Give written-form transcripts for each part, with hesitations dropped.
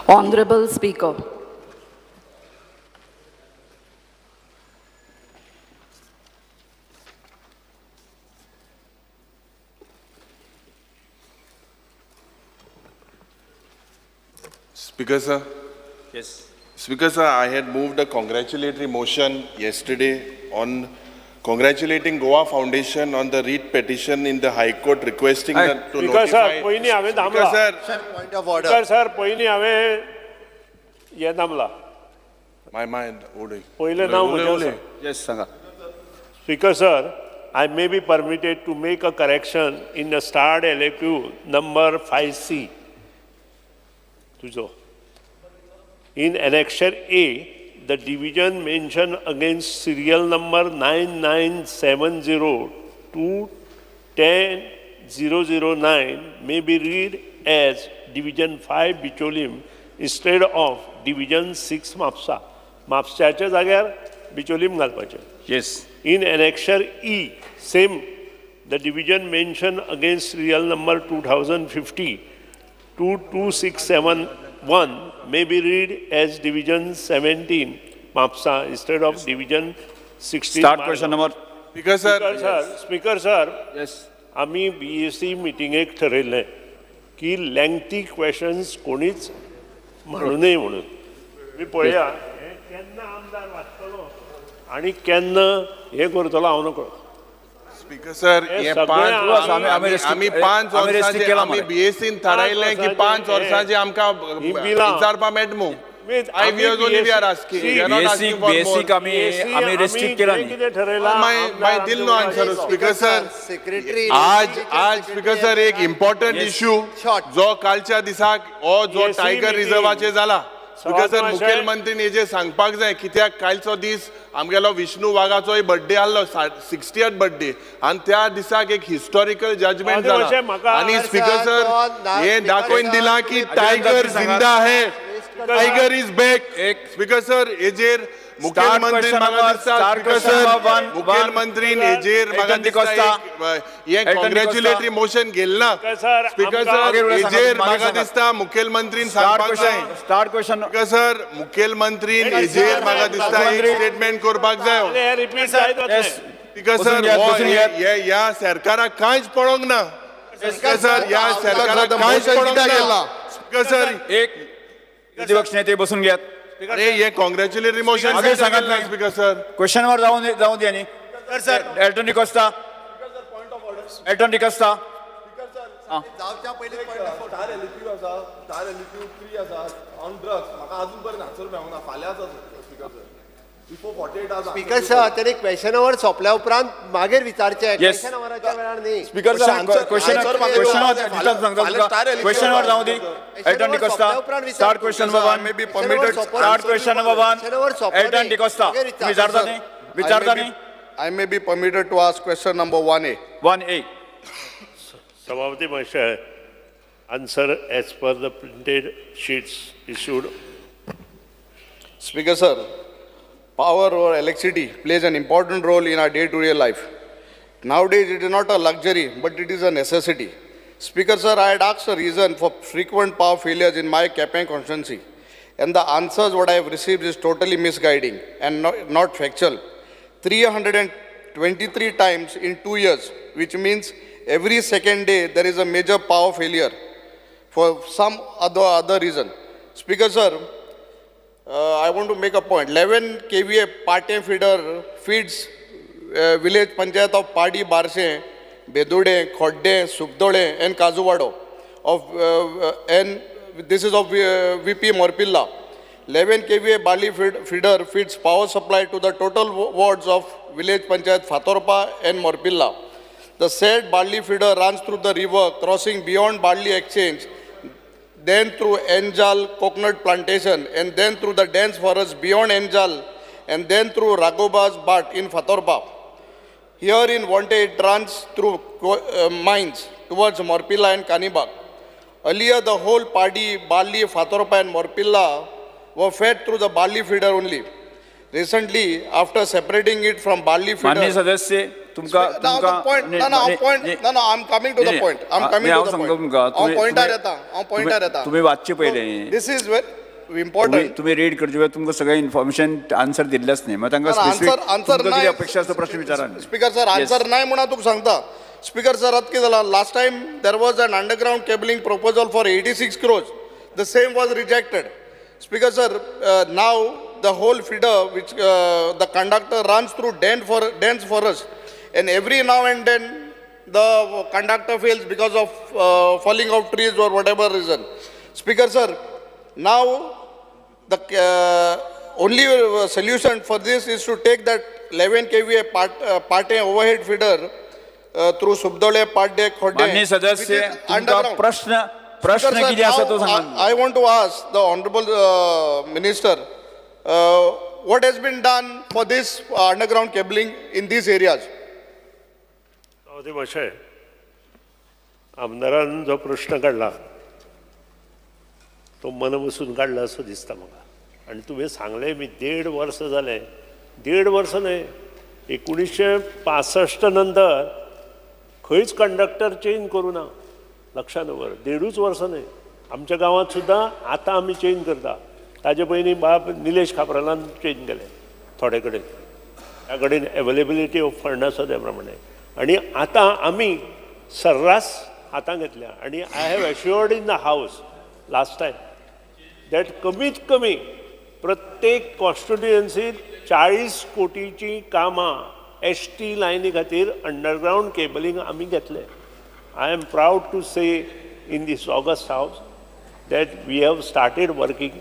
Honorable Speaker, Speaker sir. Yes. Speaker sir, I had moved a congratulatory motion yesterday on congratulating Goa Foundation on the writ petition in the High Court requesting them to Speaker notify. sir, पहिली हांवें Speaker थांबला. sir, Point of order. Speaker sir, पहिली हांवें हे थांबला. my mind. पहिले नाव म्हजें आसा. Yes, Sanga. Speaker sir, I may be permitted to make a correction in the starred LAQ number 5C. In Annexure A, the division mentioned against serial number 9970 to 10009 may be read as Division 5 Bicholim instead of Division 6 Mapsa. Mapsaच्या जाग्यार Bicholim घालपाचें. Yes. In Annexure E, same, the division mentioned against serial number 2050 to 2671 may be read as Division 17 Mapsa instead of Division 16. Start question number. Speaker sir. Speaker sir, Yes. आम्ही BSc मिटिंगेक ठरयलें की lengthy questions कोणीच म्हणू नये म्हणून. मी पळया हे केन्ना आमदार वाचतलो आनी केन्ना हे करतलो हांव नकळो. Speaker sir, हे आम्ही 5 वर्सांचे आम्ही BSc थारायलें की 5 वर्सांचे आमकां विचारपा मेळटमू. 5 years only we are asking. We are not asking for more. Basic आम्ही restrict केला नाही. My दिल no answer. Speaker sir, Secretary. आज Speaker sir एक important issue जो कालच्या दिसाक हो जो टायगर रिझर्वाचे जाला. Speaker sir, मुखेलमंत्रीन हे जे सांगपाक जाय कित्याक कालचो दीस आमगेलो विष्णू वाघाचोय बर्थडे आसलो 60th बर्थडे आनी त्या दिसाक एक हिस्टॉरिकल जजमेंट जाला आनी स्पीकर सर हे दाखोवन दिला की टायगर जिंदा है, tiger is back. Speaker sir हेजेर मुखेलमंत्री म्हाका दिसता स्पीकर सर मुखेलमंत्रीन हेजेर म्हाका दिसता हे कॉंग्रॅच्युलेटरी मोशन गेलना. स्पीकर सर हेजेर म्हाका दिसता मुखेलमंत्रीन सांगपाक जाय. Start question. स्पीकर सर मुखेलमंत्रीन हेजेर म्हाका दिसता एक स्टेटमेंट करपाक जाय. स्पीकर सर ह्या सरकाराक कांयच पळोवंक ना. स्पीकर सर ह्या सरकाराक कांयच पळोवंक ना. स्पीकर सर एक विपक्ष नेते बसून घ्यात. अरे ये कॉंग्रॅच्युलेटरी मोशन सांगितलं स्पीकर सर. क्वेश्चन वर जाऊन द्या नी. सर एल्टन डिकोस्टा. एल्टन डिकोस्टा. जावच्या पयलीं स्टार एलक्यू आसा, स्टार एलक्यू 3 आसा ऑन ड्रग्स. म्हाका अजून पर्यंत आन्सर मेळूंक ना. फाल्यांच आसा speaker sir. Before 48 hours. Speaker sir तरी क्वेश्चन आवर सोंपल्या उपरांत मागीर विचारचे. क्वेश्चन आवराच्या वेळार न्ही. स्पीकर सर क्वेश्चन वर जाऊन दी. Alton D'Costa. Start question number 1 may be permitted. Start question number 1 Alton D'Costa. विचारता नी. I may be permitted to ask question number 1A. 1A. Sabhavati Mahasaya, answer as per the printed sheets issued. Speaker sir, power or electricity plays an important role in our day-to-day life. Nowadays, it is not a luxury, but it is a necessity. Speaker sir, I had asked a reason for frequent power failures in my campaign constituency, and the answers what I have received is totally misguiding and not factual. 323 times in 2 years, which means every second day there is a major power failure for some other reason. Speaker sir, I want to make a point. 11 kVA part-time feeder feeds village panchayat of Padi, Barshe, Bedude, Khodde, Sukdole and Kazuwado and this is of VP Morpilla. 11 kVA barley feeder feeds power supply to the total wards of village panchayat Fatorpa and Morpilla. The said barley feeder runs through the river, crossing beyond barley exchange, then through Enjal coconut plantation, and then through the dense forest beyond Enjal, and then through Ragobas Bhat in Fatorpa. Here in Vonte, it runs through mines towards Morpilla and Kanibag. Earlier, the whole Padi, barley, Fatorpa and Morpilla were fed through the barley feeder only. Recently, after separating it from barley feeder... माननीय सदस्य तुमका Now the point, no, I'm coming to the point. I'm coming to the point. हांव पॉइंटार येता. तुम्ही वाचचे पहिले This is very important. तुम्ही read करचे वेळी तुमका सगळे इन्फॉर्मेशन आन्सर दिल्लेच नाही मग तांकां आन्सर स्पेसिफिक नाही अपेक्षा असतो प्रश्न विचारा स्पीकर सर आन्सर नाही म्हणून तुका सांगता स्पीकर सर आता कितें जाला last time there was an underground cabling proposal for 86 crores the same was rejected speaker sir now the whole feeder which the conductor runs through dense forest and every now and then the conductor fails because of falling of trees or whatever reason. Speaker sir, now the only solution for this is to take that 11 kVA part A overhead feeder through Subdole, Patde, Khodde. माननीय सदस्य तुमका प्रश्न किती असा तो सांगा. I want to ask the honorable minister what has been done for this underground cabling in these areas. ते मातशें आमदारान जो प्रश्न काडला तो मन बसून काडला असो दिसता म्हाका आनी तुवें सांगलें मी 1.5 वर्स जालें 1.5 वर्स न्हय 1965 नंतर खंयच कंडक्टर चेंज करूं ना लक्षात दवर 1.5 वर्स न्हय आमच्या गांवांत सुद्दां आतां आमी चेंज करता ताजे पयलीं बाब निलेश खापरालान चेंज केलें थोडे कडेन त्या कडेन एवेलेबिलिटी ऑफ फंड आसा त्या प्रमाणे आनी आतां आमी सर्रास हातां घेतल्या आनी आय हॅव एश्युअर्ड इन द हावस लास्ट टायम दॅट कमीत कमी प्रत्येक कॉन्स्टिट्युएन्सीत 40 कोटीची कामां ST लायनी खातीर अंडरग्राउंड केबलिंग आमी घेतले. I am proud to say in this August house that we have started working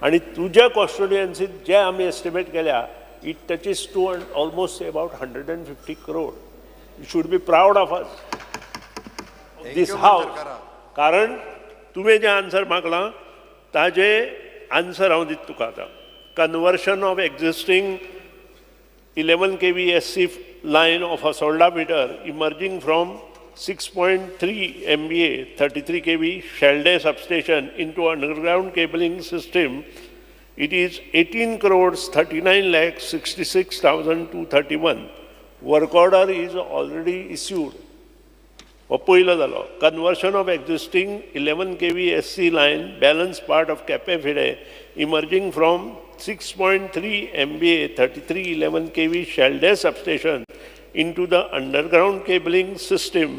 आनी तुज्या कॉन्स्टिट्युएन्सीत जे आमी एस्टिमेट केल्या it touches to almost about 150 crore. You should be proud of us, of this house. कारण तुवें जे आन्सर मागलां ताजे आन्सर हांव दिता तुका आतां. Conversion of existing 11 kV SC line of a solda meter emerging from 6.3 MVA 33 kV Shelde substation into underground cabling system. It is 18 crores 39 lakhs 66,231. Work order is already issued. पयलो जालो conversion of existing 11 kV SC line balance part of Cape Fide emerging from 6.3 MVA 3311 kV Shelde substation into the underground cabling system.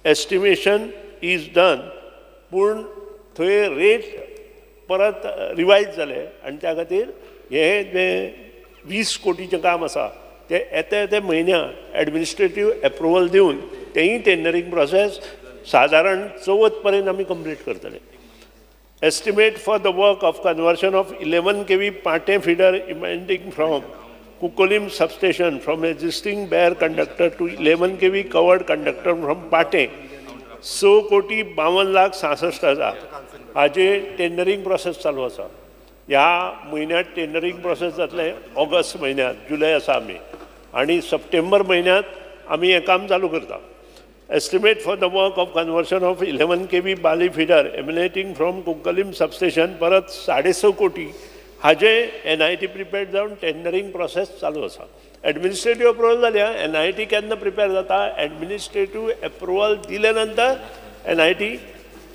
Estimation is done. पूण थंय rate परत revise जाले आनी त्या खातीर हे जे 20 कोटीचें काम आसा ते येते म्हयन्याक एडमिनिस्ट्रेटीव एप्रुवल दिवन तेंय टेंडरींग प्रोसेस साधारण 24 पर्यंत आमी कंप्लीट करतले. Estimate for the work of conversion of 11 kV Pate feeder emanating from Kukolim substation from existing bare conductor to 11 kV covered conductor from Pate 6,52,66,000 हाजे टेंडरींग प्रोसेस चालू आसा. ह्या म्हयन्यात टेंडरींग प्रोसेस जातले ऑगस्ट म्हयन्यात जुलय आसा आमी आनी सप्टेंबर म्हयन्यात आमी हें काम चालू करता. Estimate for the work of conversion of 11 kV Bali feeder emanating from Kukolim substation परत 6.5 कोटी हाजे NIT प्रिपेअर्ड जावन टेंडरींग प्रोसेस चालू आसा. एडमिनिस्ट्रेटीव अप्रुवल जाल्या NIT केन्ना प्रिपेअर जाता एडमिनिस्ट्रेटीव अप्रुवल दिले नंतर NIT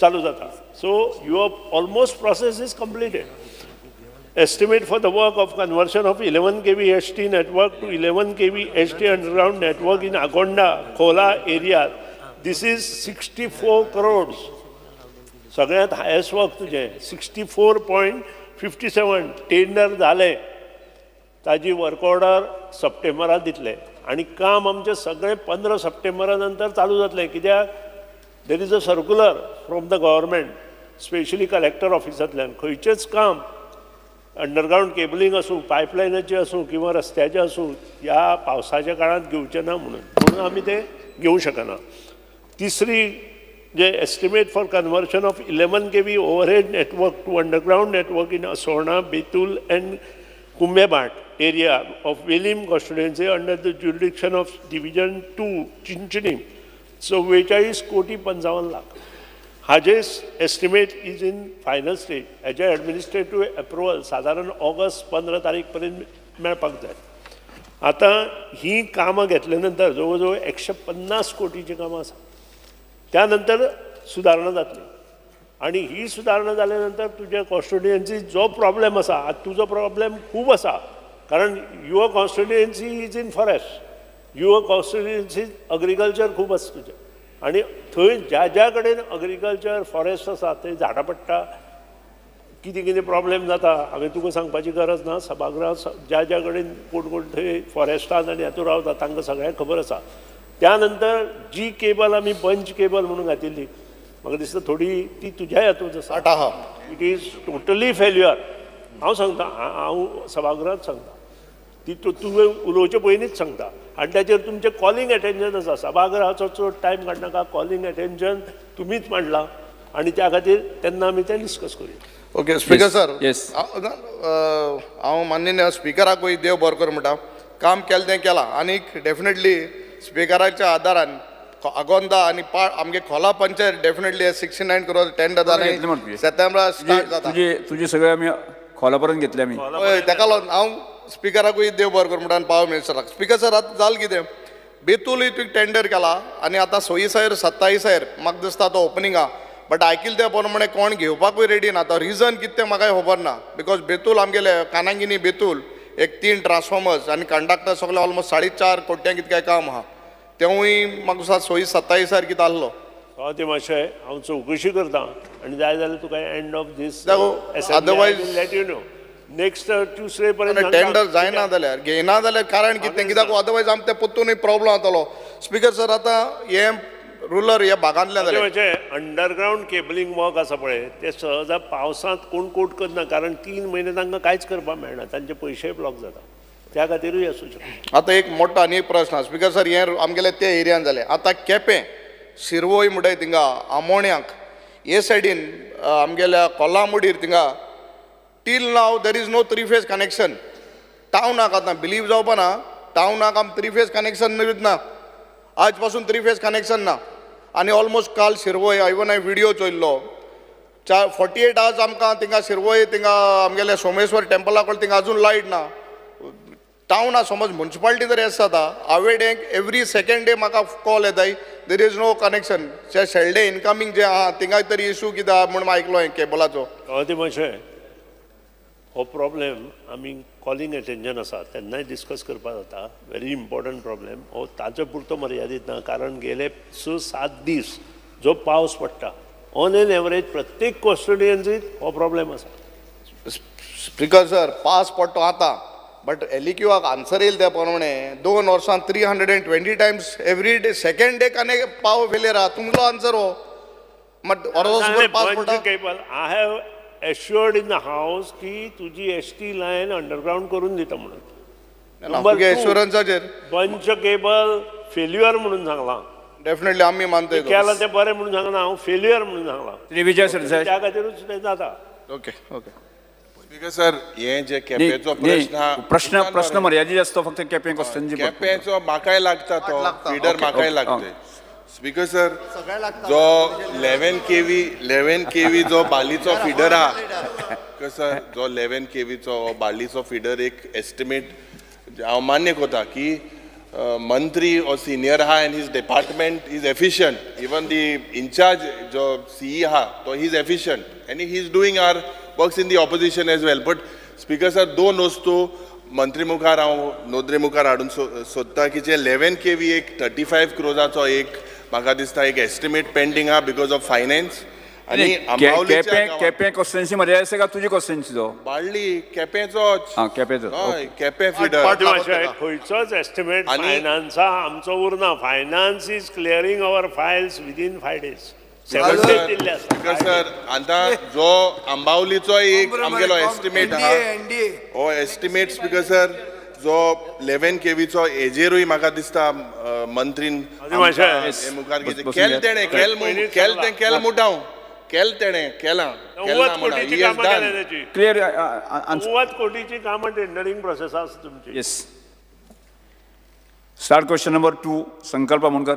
चालू जाता. So your almost process is completed. Estimate for the work of conversion of 11 kV HT network to 11 kV HT underground network in Agonda, Khola area. This is 64 crores. सगळ्यात highest work तुझे 64.57 tender जाले ताजी work order सप्टेंबरात दितले आनी काम आमचे सगळे 15 सप्टेंबरा नंतर चालू जातले. कित्याक there is a circular from the government specially collector ऑफिसांतल्यान खंयचेच काम अंडरग्राउंड केबलिंग आसूं पायपलायनाचें आसूं किंवा रस्त्याचें आसूं ह्या पावसाच्या काळात घेवचें ना म्हणून आमी ते घेवंक शकना. तिसरी जे estimate for conversion of 11 kV overhead network to underground network in असोर्णा Betul and Kumbhebhat area of Velim constituency under the jurisdiction of division 2 Chinchinim 44,55,00,000 हाजे estimate is in final stage. हेजे एडमिनिस्ट्रेटीव अप्रुवल साधारण ऑगस्ट 15 तारीख पर्यंत मेळपाक जाय. आता ही कामं घेतल्यानंतर जवळजवळ 150 कोटीची कामं आसा त्यानंतर सुदारणा जातली आणि ही सुदारणा जाल्यानंतर तुझ्या कॉन्स्टिट्युएन्सी जो प्रॉब्लेम आसा आज तुजो प्रॉब्लेम खूब आसा कारण your constituency is in forest your constituency agriculture खूब आसा तुजें आणि थंय ज्या ज्या कडेन अग्रिकल्चर फॉरेस्ट आसा थंय झाडां पडटा कितें कितें प्रॉब्लेम जाता हांवें तुका सांगपाची गरज ना सभागृहांत ज्या ज्या कडेन कोण कोण थंय फॉरेस्टान आनी हातूंत रावता तांकां सगळ्यांक खबर आसा त्यानंतर जी केबल आमी बंच केबल म्हणून घातिल्ली म्हाका दिसता थोडी ती तुज्याय हातूंत आसा इट इज टोटली फेल्युअर हांव सांगता हांव सभागृहांत सांगता ती तुवें उलोवचे पयलींच सांगता आनी ताचेर तुमचें कॉलिंग एटेन्शन आसा सभागृहाचो चड टायम काडनाका कॉलिंग एटेन्शन तुमीच मांडलां आनी त्या खातीर तेन्ना आमी तें डिस्कस करुया ओके स्पीकर सर yes. हांव माननीय स्पिकराकूय देव बरो कर म्हणटा काम केलें तें केलां आनीक डेफिनेटली स्पिकराच्या आदारान आगोंदा आनी आमगे खोला पंचायत डेफिनेटली 69 crores टेंडर जालें सप्टेंबराक स्टार्ट जाता तुझे सगळे आमी खोला पर्यंत घेतले आमी हय ताका लागून हांव स्पिकराकूय देव बरो कर म्हणटा आनी पावर मिनिस्टराक स्पिकर सर आतां जालें कितें बेतूलय तुवें टेंडर केला आनी आतां 27 म्हाका दिसता तो ओपनिंग आहा बट आयकिल्लें त्या प्रमाणे कोण घेवपाकूय रेडी ना तो रिजन कितें तें म्हाकाय खबर ना बिकॉज बेतूल आमगेले कानांगिनी बेतूल एक 3 ट्रान्सफॉर्मर्स आनी कंडक्टर सगळे ऑलमोस्ट 4.5 कोट्यां कितें काम आहा तेवूय म्हाका दिसता 27 कितें आहलो ते मातशें हांव चवकशी करता आनी जाय जाल्यार तुका एंड ऑफ दीस otherwise- let you know next Tuesday पर्यंत टेंडर जायना जाल्यार घेयना जाल्यार कारण कितें कित्याक अदरवायज आमकां ते पोत्तूनय प्रॉब्लम जातलो स्पिकर सर आतां हे रुरल ह्या भागांतल्यान जालें म्हणजे अंडरग्रावंड केबलिंग वर्क आसा पळय ते सहज पावसांत कोण कोट करना कारण 3 म्हयने तांकां कांयच करपाक मेळना तांचे पयशेय ब्लॉक जाता त्या खातीरूय आसूं शकता आतां एक मोठो आनी एक प्रश्न आसा स्पिकर सर हे आमगेले त्या एरियान जालें आतां केपें शिरवय म्हणटाय थिंगा आमोण्याक हे सायडीन आमगेल्या कोल्हामुडीर थिंगा टील नाव there is no 3 phase connection टावनाक आतां बिलीव जावपा ना टावनाक आम 3 फेज कनेक्शन मेळूच ना आज पासून 3 फेज कनेक्शन ना आनी ऑलमोस्ट काल शिरवय इवन हांवें व्हिडिओ चोयल्लो 48 आवर्स आमकां थिंगा शिरवय थिंगा आमगेल्या सोमेश्वर टेंपला कडेन थिंगा अजून लायट ना टावन समज म्युन्सिपालिटी जर येस जाता आवेडेंक एवरी सेकंड डे म्हाका कॉल येताय देर इज नो कनेक्शन जे शेल्डे इनकमींग जे आहा थिंगा तरी इशू कितें आहा म्हणून आयकलो हांवें केबलाचो ते मातशें हो प्रॉब्लेम आमी कॉलिंग एटेन्शन आसा तेन्नाय डिस्कस करपाक जाता व्हेरी इम्पॉर्टंट प्रॉब्लेम हो ताचे पुरतो मर्यादीत ना कारण गेले 6-7 दीस जो पावस पडटा ऑन एन एवरेज प्रत्येक कॉन्स्टिट्युएन्सीत हो प्रॉब्लेम आसा स्पिकर सर पास पडटो आतां बट एलिक्यूआक आन्सर येयला त्या प्रमाणे 2 वर्सां 320 Times every day second day connect power failure आहा तुमचो आन्सर हो मात अर्दो पास पडटा cable I have एश्युअर्ड in the house की तुजी एसटी लायन अंडरग्राउंड करून दिता म्हणून एश्युरन्साचेर बंच केबल फेल्युअर म्हणून सांगलां डेफिनेटली आमी मानताय केला ते बरें म्हणून सांगना हांव फेल्युअर म्हणून सांगलां विजय सर त्या खातीरूच तें जाता ओके ओके स्पीकर सर हे जे केपेचो प्रश्न हा प्रश्न मर्यादित असतो फक्त केपें क्वेश्चन केपेचो म्हाकाय लागता तो फीडर म्हाकाय लागतोय स्पीकर सर जो 11 केवी जो बालीचो फीडर आहा कसं जो 11 केवीचो बालीचो फीडर एक एस्टिमेट हांव मान्य करता की मंत्री or senior आहा and his department is efficient even the in charge जो CE आहा तो he is efficient and he is doing our works in the opposition as well but speaker sir दोन वस्तू मंत्री मुखार हांव नोंदणी मुखार हाडून सोदता की जे 11 केवी एक 35 क्रोजाचो एक म्हाका दिसता एक एस्टिमेट पेंडिंग आहा बिकॉज ऑफ फायनान्स आणि केपें कॉन्स्टिट्युएन्सी मर्यादा आसा का तुजी कॉन्स्टिट्युएन्सीचो बाळ्ळी केपेंचोच केपेंचो हय केपें फीडर खंयचोच एस्टिमेट फायनान्सा आमचो उरना finance is clearing our Fayol's within 5 days 7 days दिल्ले आसा सर आता जो आंबावलीचो एक आमगेलो एस्टिमेट आहा हो एस्टिमेट स्पीकर सर जो 11 केवीचो हेजेरूय म्हाका दिसता मंत्रीन मुखार केल तेणें केल मुठाव केल तेणें केलां 90 कोटीची कामां केल्या त्याची क्लियर 90 कोटीची कामां टेंडरिंग प्रोसेस आसा तुमची येस स्टार्ट क्वेश्चन नंबर 2 संकल्प मुनकर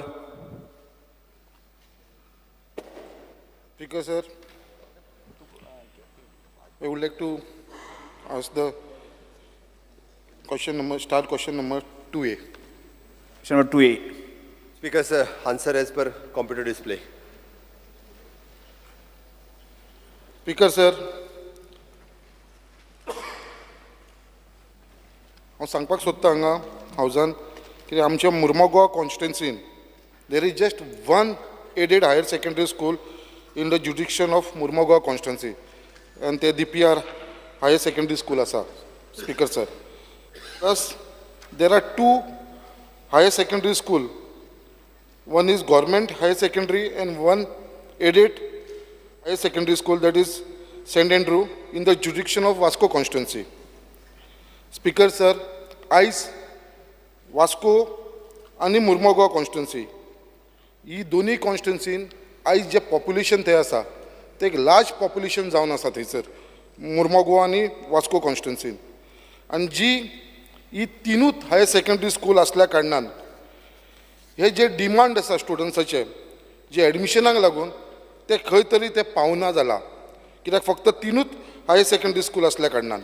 Speaker sir, I would like to ask the question number 2A. Question number 2A. Speaker sir, answer as per computer display. Speaker sir, हांव सांगपाक सोदतां हांगा हावजान की आमच्या मुर्मुगांव कॉन्स्टिट्युन्सीन there is just one aided higher secondary school in the jurisdiction of Murmugaon constituency, and the DPR higher secondary school asa. Speaker sir, thus there are two higher secondary school. One is government higher secondary and one aided higher secondary school, that is St. Andrew, in the jurisdiction of Vasco constituency. Speaker sir, आयज वास्को आणि Mormugao constituency ही दोन्ही कॉन्स्टिट्युन्सीन आयज जे population थंय आसा ते एक large population जावन आसा थंयसर मुर्मुगांव आनी वास्को कॉन्स्टिट्युन्सीन, आनी जी ही तिनूच हायर सेकंडरी स्कूल आसल्या कारणान हे जे डिमांड आसा स्टुडंट्साचे जे एडमिशनाक लागून ते खंय तरी ते पावना जाला, कित्याक फक्त तिनूच हायर सेकंडरी स्कूल आसल्या कारणान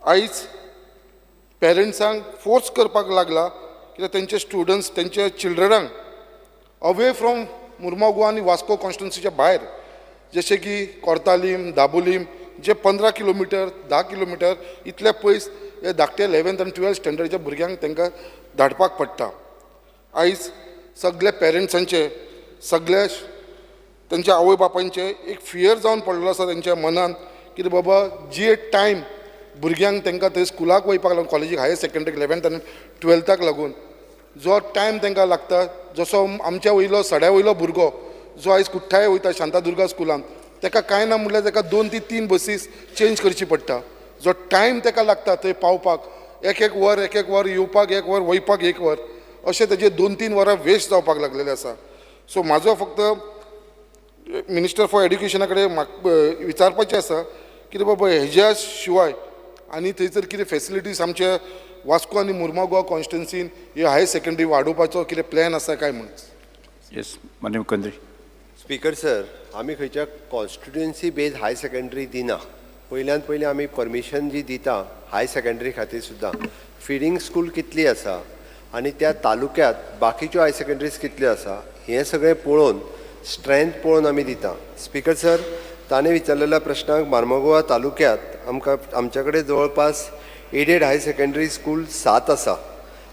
आयज पेरंट्सांक फोर्स करपाक लागला कित्याक तेंचे स्टुडंट्स तेंचे चिल्ड्रनांक अवे फ्रॉम मुर्मुगांव आनी वास्को कॉन्स्टिट्युन्सीच्या भायर जशें की कोर्तालीम दाबोलीम जे 15 किलोमिटर 10 किलोमिटर इतले पयस हे धाकटे 11th आनी 12th स्टँडर्डच्या भुरग्यांक तांकां धाडपाक पडटा. आयज सगळे पेरंट्सांचे सगळे तेंच्या आवय बापायंचे एक फियर जावन पडलेलो आसा तेंच्या मनान कितें बाबा जे टायम भुरग्यांक तांकां थंय स्कुलाक वयपाक लागून कॉलेजीक हायर सेकंडरीक 11th आनी 12th लागून जो टायम तांकां लागता, जसो आमच्या वयलो सड्या वयलो भुरगो जो आयज कुठ्ठाय वयता शांतादुर्गा स्कुलान ताका कांय ना म्हणल्यार ताका 2 ते 3 बसीस चेंज करची पडटा. जो टायम ताका लागता थंय पावपाक एक वर येवपाक 1 वर वयपाक 1 वर अशें तेजे 2-3 वरां वेस्ट जावपाक लागलेले आसा. सो म्हाजो फक्त मिनिस्टर फॉर एड्युकेशना कडेन म्हाका विचारपाचें आसा की बाबा हेज्या शिवाय आनी थंयसर कितें फेसिलिटीज आमचे वास्को आनी मुर्मुगांव कॉन्स्टिट्युन्सीन हे हायर सेकंडरी वाडोवपाचो कितें प्लॅन आसा काय म्हणून. येस माननीय मुख्यमंत्री. स्पीकर सर, आमी खंयच्या कॉन्स्टिट्युएन्सी बेज हाय सेकंडरी दिना. पयल्यान पयलीं आमी परमिशन जी दिता हाय सेकंडरी खातीर सुद्दां फिडींग स्कूल कितली आसा आनी त्या तालुक्यांत बाकीच्यो हाय सेकंडरीज कितल्यो आसा हें सगळें पळोवन स्ट्रेंथ पळोवन आमी दिता. स्पीकर सर, ताणें विचारलेल्या प्रश्नाक मुर्मुगांव तालुक्यांत आमच्या कडेन जवळपास एडेड हायर सेकंडरी स्कूल 7 आसा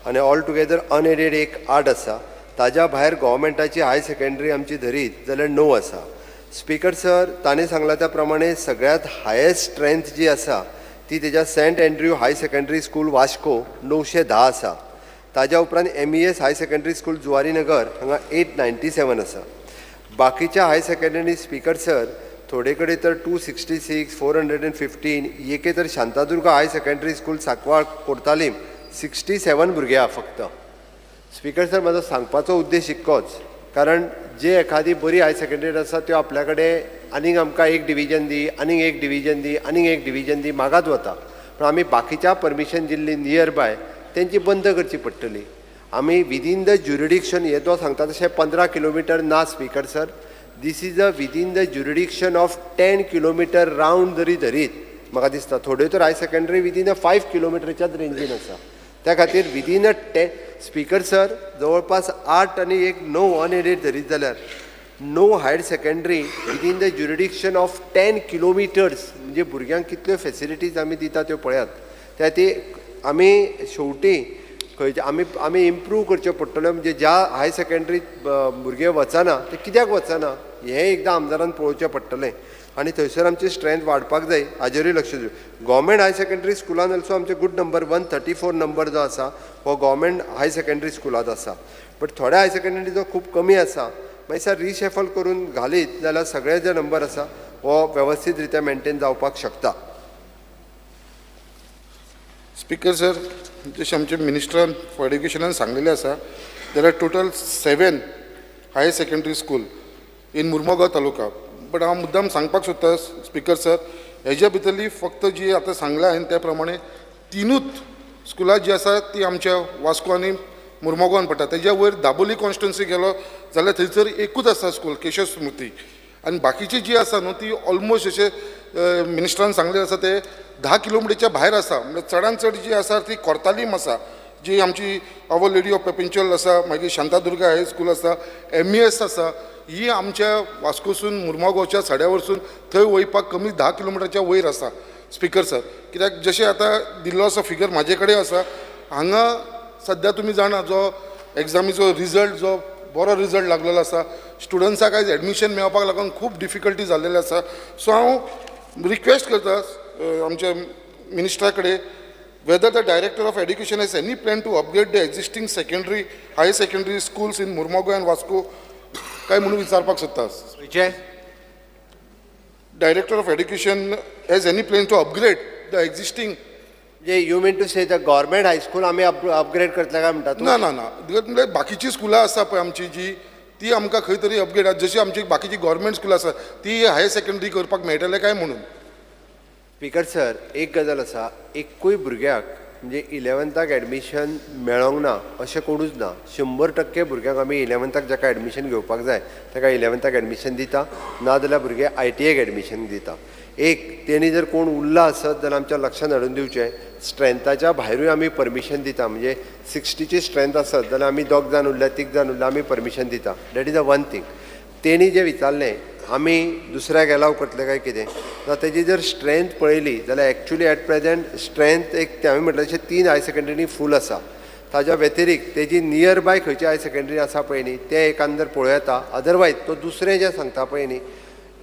आनी ऑल टुगेदर अनएडेड एक 8 आसा. ताज्या भायर गव्हर्मेंटाची हायर सेकंडरी आमची धरीत जाल्यार 9 आसा. स्पीकर सर, ताणें सांगला त्या प्रमाणे सगळ्यांत हायेस्ट स्ट्रेंथ जी आसा ती तेज्या saint Andrew higher secondary school Vasco 910 आसा. ताज्या उपरांत MES higher secondary school Zuarinagar हांगा 897 आसा. बाकीच्या हायर सेकंडरी स्पीकर सर थोडे कडेन तर 266, 415, एके तर Shantadurga higher secondary school Sancoale Cortalim 67 भुरगे आहा फक्त. स्पीकर सर, म्हाजो सांगपाचो उद्देश इतकोच, कारण जे एखादी बरी हायर सेकंडरी आसा त्यो आपल्या कडेन आनीक आमकां एक डिविजन दी, आनीक एक डिविजन दी, आनीक एक डिविजन दी मागत वता. पूण आमी बाकीच्या परमिशन दिल्ली नियर बाय तेंची बंद करची पडटली. आमी विदीन द ज्युरिडिक्शन हे तो सांगता तशें 15 किलोमिटर ना speaker sir. This is within the jurisdiction of 10 kilometre round जरी धरीत म्हाका दिसता. थोड्यो तर हायर सेकंडरी विदीन 5 किलोमिटरच्याच रेंजीन आसा. त्या खातीर विदीन 10 स्पीकर सर जवळपास 8 आनी 9 अनएडेड धरीत जाल्यार 9 higher secondary within the jurisdiction of 10 kilometres म्हणजे भुरग्यांक कितल्यो फेसिलिटीज आमी दिता त्यो पळयात. त्या ती आमी शेवटी खंयचे आमी इम्प्रूव करच्यो पडटल्यो. म्हणजे ज्या हायर सेकंडरीत भुरगे वचना ते कित्याक वचना हें एकदां आमदारान पळोवचें पडटलें आनी थंयसर आमची स्ट्रेंथ वाडपाक जाय हाजेरूय लक्ष दिवचें. गव्हर्मेंट हायर सेकंडरी स्कुलान ऑल्सो आमचे गूड नंबर 134 नंबर जो आसा हो गव्हर्मेंट हायर सेकंडरी स्कुलांत आसा. बट थोड्या हायर सेकंडरीचो खूब कमी आसा. मागीर रिशेफल करून घालीत जाल्यार सगळे जे नंबर आसा हो वेवस्थीत रित्या मेंटेन जावपाक शकता. स्पीकर सर, जशें आमचे मिनिस्टरान फॉर एड्युकेशनान सांगलेलें आसा there are total 7 higher secondary school in Mormugao taluka. But हांव मुद्दाम सांगपाक सोदता स्पीकर सर, हेज्या भितरली फक्त जी आतां सांगला हांवें त्या प्रमाणे 3 स्कुलां जी आसा ती आमच्या वास्को आनी मुर्मुगांवान पडटा. तेज्या वयर दाबोली कॉन्स्टिट्युन्सी गेलो जाल्यार थंयसर एकूच आसा स्कूल केशव स्मृती आनी बाकीची जी आसा न्हू ती ऑलमोस्ट अशें मिनिस्टरान सांगलें आसा ते 10 किलोमिटरच्या भायर आसा. म्हणजे चडांत चड जी आसा ती कोर्तालीम आसा, जी आमची आवर लेडी ऑफ पेपिंचल आसा, मागीर शांतादुर्गा हाय स्कूल आसा, MES आसा, ही आमच्या वास्कोसून मुर्मागांवच्या सड्या वरसून थंय वयपाक कमी 10 किलोमिटरच्या वयर आसा. स्पिकर सर, कित्याक जशें आतां दिल्लो आसा फिगर म्हाजे कडेन आसा, हांगा सद्या तुमी जाणा जो एग्जामीचो रिजल्ट जो बरो रिजल्ट लागलेलो आसा, स्टुडंट्साक आयज एडमिशन मेळपाक लागून खूब डिफिकल्टी जाल्लेली आसा. सो हांव रिक्वेस्ट करता आमच्या मिनिस्टरा कडेन, whether the director of education has any plan to upgrade the existing secondary, higher secondary schools in Murmagaon and Vasco, काय म्हणून विचारपाक सोदता. विजय, Director of education has any plan to upgrade the existing? जे you mean to say the government high school आमी upgrade करतले काय म्हणटा तूं? ना ना ना, म्हणजे बाकीची स्कुलां आसा पळय आमची जी, ती आमकां खंय तरी अपग्रेड, जशी आमची बाकीची गव्हर्मेंट स्कुलां आसा ती हायर सेकंडरी करपाक मेळटले काय म्हणून. स्पीकर सर, एक गजाल आसा, एकूय भुरग्याक म्हणजे 11th एडमिशन मेळोंक ना अशें कोणूच ना. 100% भुरग्यांक आमी 11th जाका एडमिशन घेवपाक जाय ताका 11th एडमिशन दिता, नाजाल्यार भुरगे ITI एडमिशन दिता. एक तेणी जर कोण उरला आसत जाल्यार आमच्या लक्षांत हाडून दिवचें, स्ट्रेंथाच्या भायरूय आमी परमिशन दिता. म्हणजे 60ची स्ट्रेंथ आसत जाल्यार आमी 2 जाण उरल्या 3 जाण उरल्या आमी परमिशन दिता. That is the one thing. तेणी जे विचारलें आमी दुसऱ्याक एलाव करतले काय कितें, जाल्यार तेजी जर स्ट्रेंथ पळयली जाल्यार एक्चुली एट प्रेजेंट स्ट्रेंथ एक हांवें म्हटलें तशें 3 हायर सेकंडरी फूल आसा. ताज्या व्यतिरिक्त तेजी नियर बाय खंयची हायर सेकंडरी आसा पळय न्ही तें एकांदर पळोवं येता. अदरवायज तो दुसरें जें सांगता पळय न्ही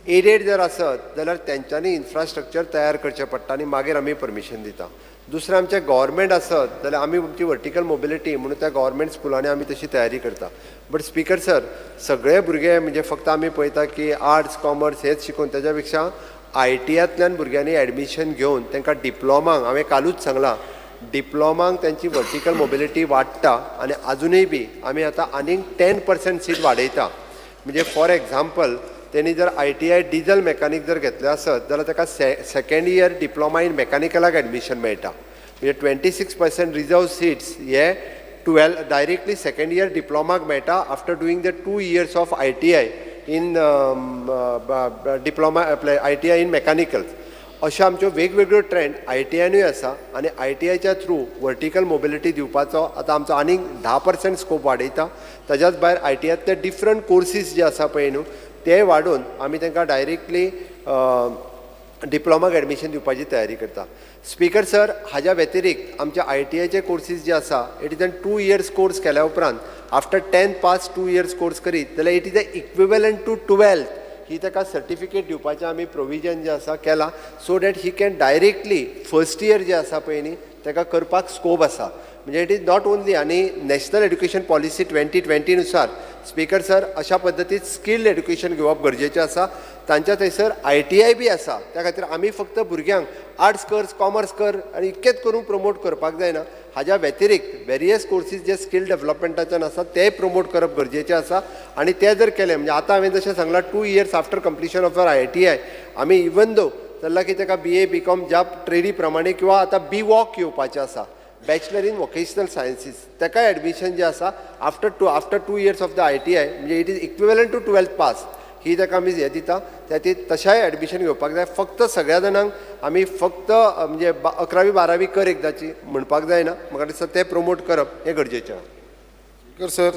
एडेड जर आसत जाल्यार तेंच्यांनी इन्फ्रास्ट्रक्चर तयार करचें पडटा आनी मागीर आमी परमिशन दिता. दुसरें आमचें गव्हर्मेंट आसत जाल्यार आमी आमची वर्टिकल मोबिलिटी म्हणून त्या गव्हर्मेंट स्कुलांनी आमी तशी तयारी करता. बट स्पीकर सर, सगळे भुरगे म्हणजे फक्त आमी पळयता की आर्ट्स कॉमर्स हेच शिकून तेज्या पेक्षा ITIंतल्यान भुरग्यांनी एडमिशन घेवन तांकां डिप्लोमांक, हांवें कालूच सांगलां, डिप्लोमांक त्यांची वर्टिकल मोबिलिटी वाडटा आनी अजूनय बी आमी आतां आनीक 10% सीट वाडयता. म्हणजे फॉर एग्जाम्पल त्यांनी जर ITI डिझल मेकॅनिक जर घेतले आसत जाल्यार ताका सेकंड इयर डिप्लोमा इन मेकॅनिकलाक एडमिशन मेळटा. म्हणजे 26% रिजर्व सीट्स हे 12 डायरेक्टली सेकंड इयर डिप्लोमाक मेळटा after doing the 2 years of ITI in diploma ITI in mechanicals. अशा आमच्यो वेगवेगळ्यो ट्रेंड ITIनूय आसा आनी ITIच्या थ्रू वर्टिकल मोबिलिटी दिवपाचो आतां आमचो आनीक 10% स्कोप वाडयता. ताज्याच भायर ITIंतले डिफरंट कोर्सीस जे आसा पळय न्हू ते वाडून आमी तांकां डायरेक्टली डिप्लोमाक एडमिशन दिवपाची तयारी करता. स्पीकर सर, हाज्या व्यतिरिक्त आमच्या ITIचे कोर्सीस जे आसा इट इज 2 years कोर्स केल्या उपरांत after 10th pass 2 years course करीत जाल्यार it is the equivalent to 12th ही ताका सर्टिफिकेट दिवपाचें आमी प्रोविजन जें आसा केलां so that he can directly first year जें आसा पळय न्ही ताका करपाक स्कोप आसा. म्हणजे इट इज नॉट ओन्ली आनी नॅशनल एड्युकेशन पॉलिसी 2020 नुसार स्पीकर सर अशा पद्दतीन स्किल्ड एड्युकेशन घेवप गरजेचें आसा. तांच्या थंयसर ITI बी आसा. त्या खातीर आमी फक्त भुरग्यांक आर्ट्स कर कॉमर्स कर आनी इतकेंच करून प्रमोट करपाक जायना. हाज्या व्यतिरिक्त वेरियस कोर्सीस जे स्कील डेव्हलपमेंटाच्यान आसा ते प्रमोट करप गरजेचें आसा. आनी ते जर केलें म्हणजे आतां हांवें जशें सांगलां 2 years after completion of ITI आमी इवन दो जाल्यार की ताका BA BCom ज्या ट्रेडी प्रमाणे किंवा आतां BWOC येवपाचें आसा बॅचलर इन वोकेशनल सायन्सीस ताका एडमिशन जें आसा after 2 years of the ITI म्हणजे it is equivalent to 12th pass ही ताका आमी हें दिता. त्या तशाय एडमिशन घेवपाक जाय. फक्त सगळ्या जाणांक आमी फक्त म्हणजे 11वी 12वी कर एकदाची म्हणपाक जायना. म्हाका दिसता तें प्रमोट करप हें गरजेचें आसा. स्पीकर सर,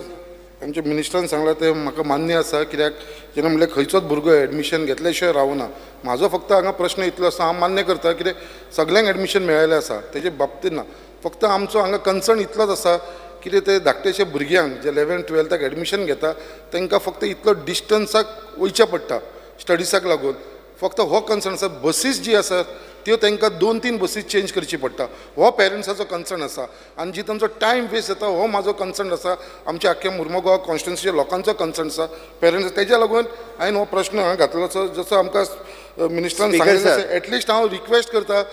आमच्या मिनिस्टरान सांगलां तें म्हाका मान्य आसा. कित्याक जेन्ना म्हणलें खंयचोच भुरगो एडमिशन घेतले शिवाय रावना. म्हाजो फक्त हांगा प्रश्न इतलो आसा, हांव मान्य करता कित्याक सगळ्यांक एडमिशन मेळिल्लें आसा तेजे बाबतींत ना. फक्त आमचो हांगा कन्सर्न इतलोच आसा कितें ते धाकटेशे भुरग्यांक जे 11th 12th एडमिशन घेता तांकां फक्त इतलो डिस्टन्साक वयचें पडटा स्टडिजाक लागून. फक्त हो कन्सर्न आसा. बसीस जी आसात त्यो तांकां 2-3 बसीस चेंज करची पडटा. हो पेरंट्साचो कन्सर्न आसा आनी जी तांचो टायम वेस्ट जाता हो म्हाजो कन्सर्न आसा. आमच्या आख्या मुर्मुगांव कॉन्स्टिट्युन्सीच्या लोकांचो कन्सर्न आसा पेरंट्स. तेज्या लागून हांवें हो प्रश्न हांगा घातलो आसा. जसो आमकां मिनिस्टरान सांगलें आसा. एटलिस्ट हांव रिक्वेस्ट करता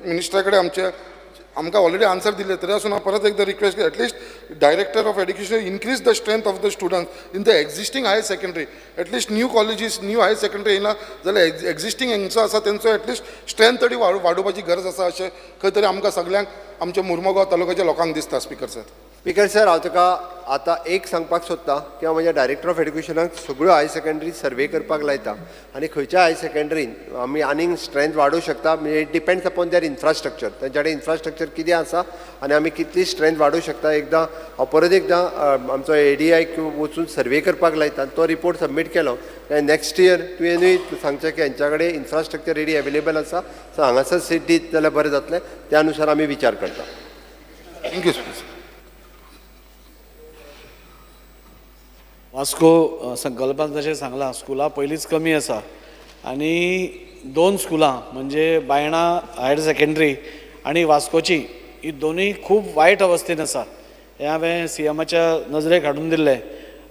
मिनिस्टरा कडेन आमकां ऑलरेडी आन्सर दिले तरी आसून हांव परत एकदां request at least director of education increase the strength of the students in the existing higher secondary. At least new colleges new higher secondary येयला जाल्यार एक्झिस्टींग हांचो आसा तेंचो एटलिस्ट स्ट्रेंथ तरी वाडोवपाची गरज आसा अशें खंय तरी आमकां सगळ्यांक आमच्या मुर्मुगांव तालुक्याच्या लोकांक दिसता. Speaker sir. स्पीकर सर, हांव तुका आतां एक सांगपाक सोदतां की हांव म्हज्या डायरेक्टर ऑफ एड्युकेशनाक सगळ्यो हाय सेकंडरी सर्वे करपाक लायता आनी खंयच्या हाय सेकंडरीन आमी आनीक स्ट्रेंथ वाडोवंक शकता. म्हणजे it depends upon there infrastructure. तेंच्या कडेन इन्फ्रास्ट्रक्चर कितें आसा आनी आमी कितली स्ट्रेंथ वाडोवंक शकता. एकदां हांव परत एकदां आमचो ADI वचून सर्वे करपाक लायता. तो रिपोर्ट सबमीट केलो काय नेक्स्ट इयर तुवेंनूय सांगचें की हेंच्या कडेन इन्फ्रास्ट्रक्चर रेडी अवेलेबल आसा, सो हांगासर सीट दीत जाल्यार बरें जातलें. त्या अनुसार आमी विचार करता. Thank you speaker. वास्को संकल्पान जशें सांगलां, स्कुलां पयलींच कमी आसा आनी 2 स्कुलां म्हणजे बायणा हायर सेकंडरी आनी वास्कोची ही दोनूय खूब वायट अवस्थेन आसा. हें हांवें CMच्या नजरेक हाडून दिल्लें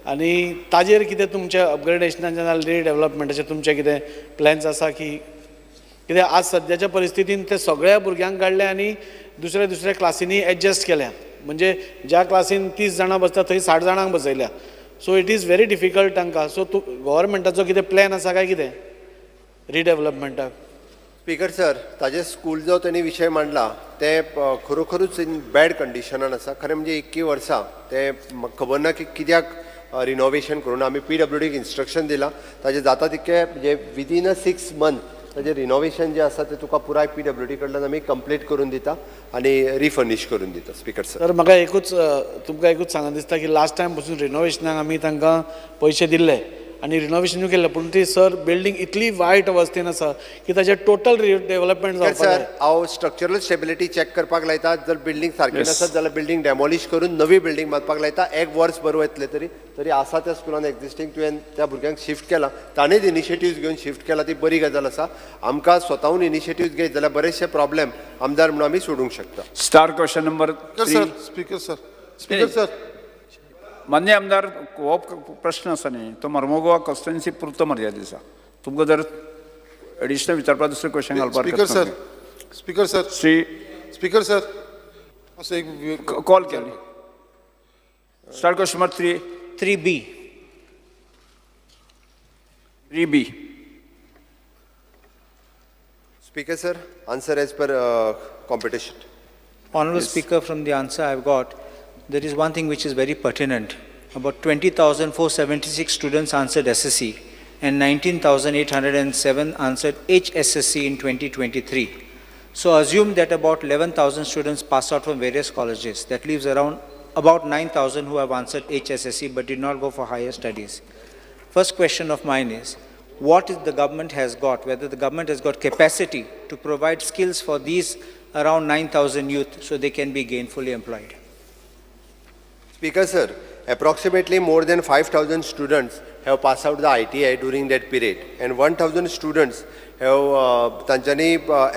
आनी ताजेर कितें तुमचें अपग्रेडेशनाचें नाल्यार रिडेवलपमेंटाचें तुमचें कितें प्लॅन्स आसा की कित्याक आज सद्याच्या परिस्थितीन ते सगळ्या भुरग्यांक काडले आनी दुसऱ्या क्लासींनी एडजस्ट केल्या. म्हणजे ज्या क्लासीन 30 जाणां बसता थंय 60 जाणांक बसयल्या. So it is very difficult तांकां. सो गव्हर्मेंटाचो कितें प्लॅन आसा काय कितें रिडेवलपमेंटाक? स्पीकर सर, ताजे स्कूल जो त्यांनी विशय मांडला ते खरोखरूच इन बॅड कंडिशनान आसा. खरें म्हणजे 21 वर्सां ते म्हाका खबर ना की कित्याक रिनोवेशन करून. आमी PWDक इन्स्ट्रक्शन दिलां, ताजें जाता तितकें म्हणजे विदीन अ 6 मंथ ताजें रिनोवेशन जें आसा तें तुका पुराय PWD कडल्यान आमी कंप्लीट करून दिता आनी रिफर्निश करून दिता. स्पीकर सर, तर म्हाका तुमकां एकूच सांगून दिसता की लास्ट टायम पसून रिनोवेशनाक आमी तांकां पयशे दिल्ले आनी रिनोवेशनूय केल्लें, पूण ती सर बिल्डींग इतली वायट अवस्थेन आसा की ताजें टोटल डेवलपमेंट जावपाक सर जाय. हांव स्ट्रक्चरल स्टेबिलिटी चॅक करपाक लायता. जर बिल्डींग सारकी नसत जाल्यार बिल्डींग डेमोलिश करून नवी बिल्डींग बांदपाक लायता. 1 वर्स बरो येतले तरी आसा त्या स्कुलान एक्झिस्टींग तुवें त्या भुरग्यांक शिफ्ट केला. ताणेंच इनिशिएटिव्ह घेवन शिफ्ट केला, ती बरी गजाल आसा. आमकां स्वताहून इनिशिएटिव्ह घेत जाल्यार बरेचशे प्रॉब्लेम आमदार म्हणून आमी सोडूंक शकता. Star question number speaker sir मान्य आमदार, हो प्रश्न आसा न्ही तो मर्मगोवा कॉन्स्टिट्युएन्सी पुरतो मर्यादीत आसा. तुमकां जर एडिशनल विचारपाक दुसरें क्वेश्चन घालपाक स्पीकर सर असं एक कॉल केली. Star question number 3B. 3B. Speaker sir, answer as per competition. Honorable Speaker, from the answer I've got, there is one thing which is very pertinent. About 20,476 students answered SSC and 19,807 answered HSSC in 2023. So assume that about 11,000 students passed out from various colleges. That leaves around about 9,000 who have answered HSSC but did not go for higher studies. First question of mine is, what is the government has got, whether the government has got capacity to provide skills for these around 9,000 youth so they can be gainfully employed? Speaker sir, approximately more than 5,000 students have passed out the ITI during that period, and 1,000 students have तांच्यांनी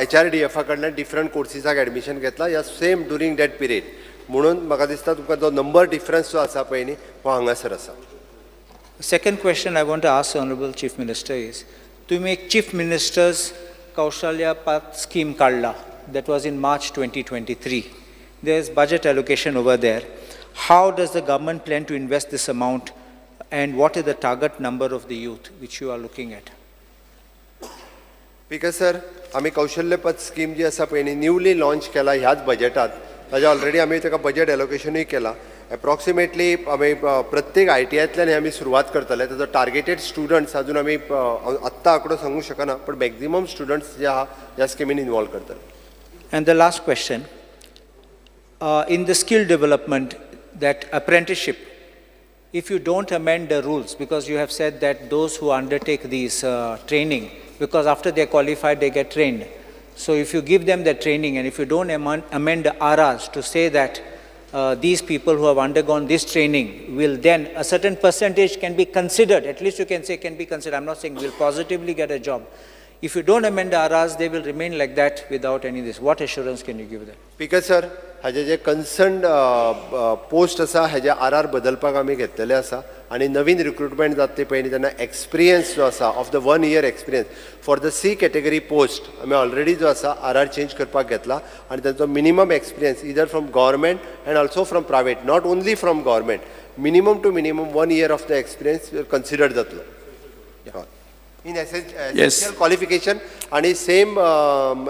HRDF कडल्यान different कोर्सिसाक admission घेतला या same during that period. म्हणून म्हाका दिसता तुका जो number difference जो आसा पळय न्ही हो हांगासर आसा. Second question I want to ask the Honorable Chief Minister is, तुम्ही एक Chief Minister's Kaushalya Path scheme काढला. That was in March 2023. There is budget allocation over there. How does the government plan to invest this amount, and what is the target number of the youth which you are looking at? Speaker sir, आमी कौशल्य पथ scheme जी आसा पळय न्ही newly launch केला ह्याच बजेटात. ताजे ऑलरेडी आमी ताका बजेट एलोकेशनूय केला. एप्रॉक्सिमेटली आमी प्रत्येक ITIतल्यान आमी सुरवात करतले. ताजो टार्गेटेड स्टुडंट्स अजून आमी आत्ता आंकडो सांगूंक शकना, पण मॅक्झिमम स्टुडंट्स जे आहा ह्या स्किमीन इन्वॉल्व करतले. And the last question, in the skill development, that apprenticeship, if you don't amend the rules, because you have said that those who undertake these training, because after they are qualified, they get trained. So if you give them the training and if you don't amend the RRs to say that these people who have undergone this training will then, a certain percentage can be considered, at least you can say can be considered, I'm not saying will positively get a job. If you don't amend the RRs, they will remain like that without any this. What assurance can you give them? Speaker sir, हाजे जे concern post आसा हाजे RR बदलपाक आमी घेतलेले आसा आनी नवीन recruitment जाता पळय न्ही तेन्ना एक्सपिरियन्स जो आसा of the 1 year experience for the C category post आमी ऑलरेडी जो आसा RR चेंज करपाक घेतला आनी तांचो minimum experience either from government end also from private, not only from government, minimum to minimum 1 year of the experience considered जातलो. In essential qualification आणि same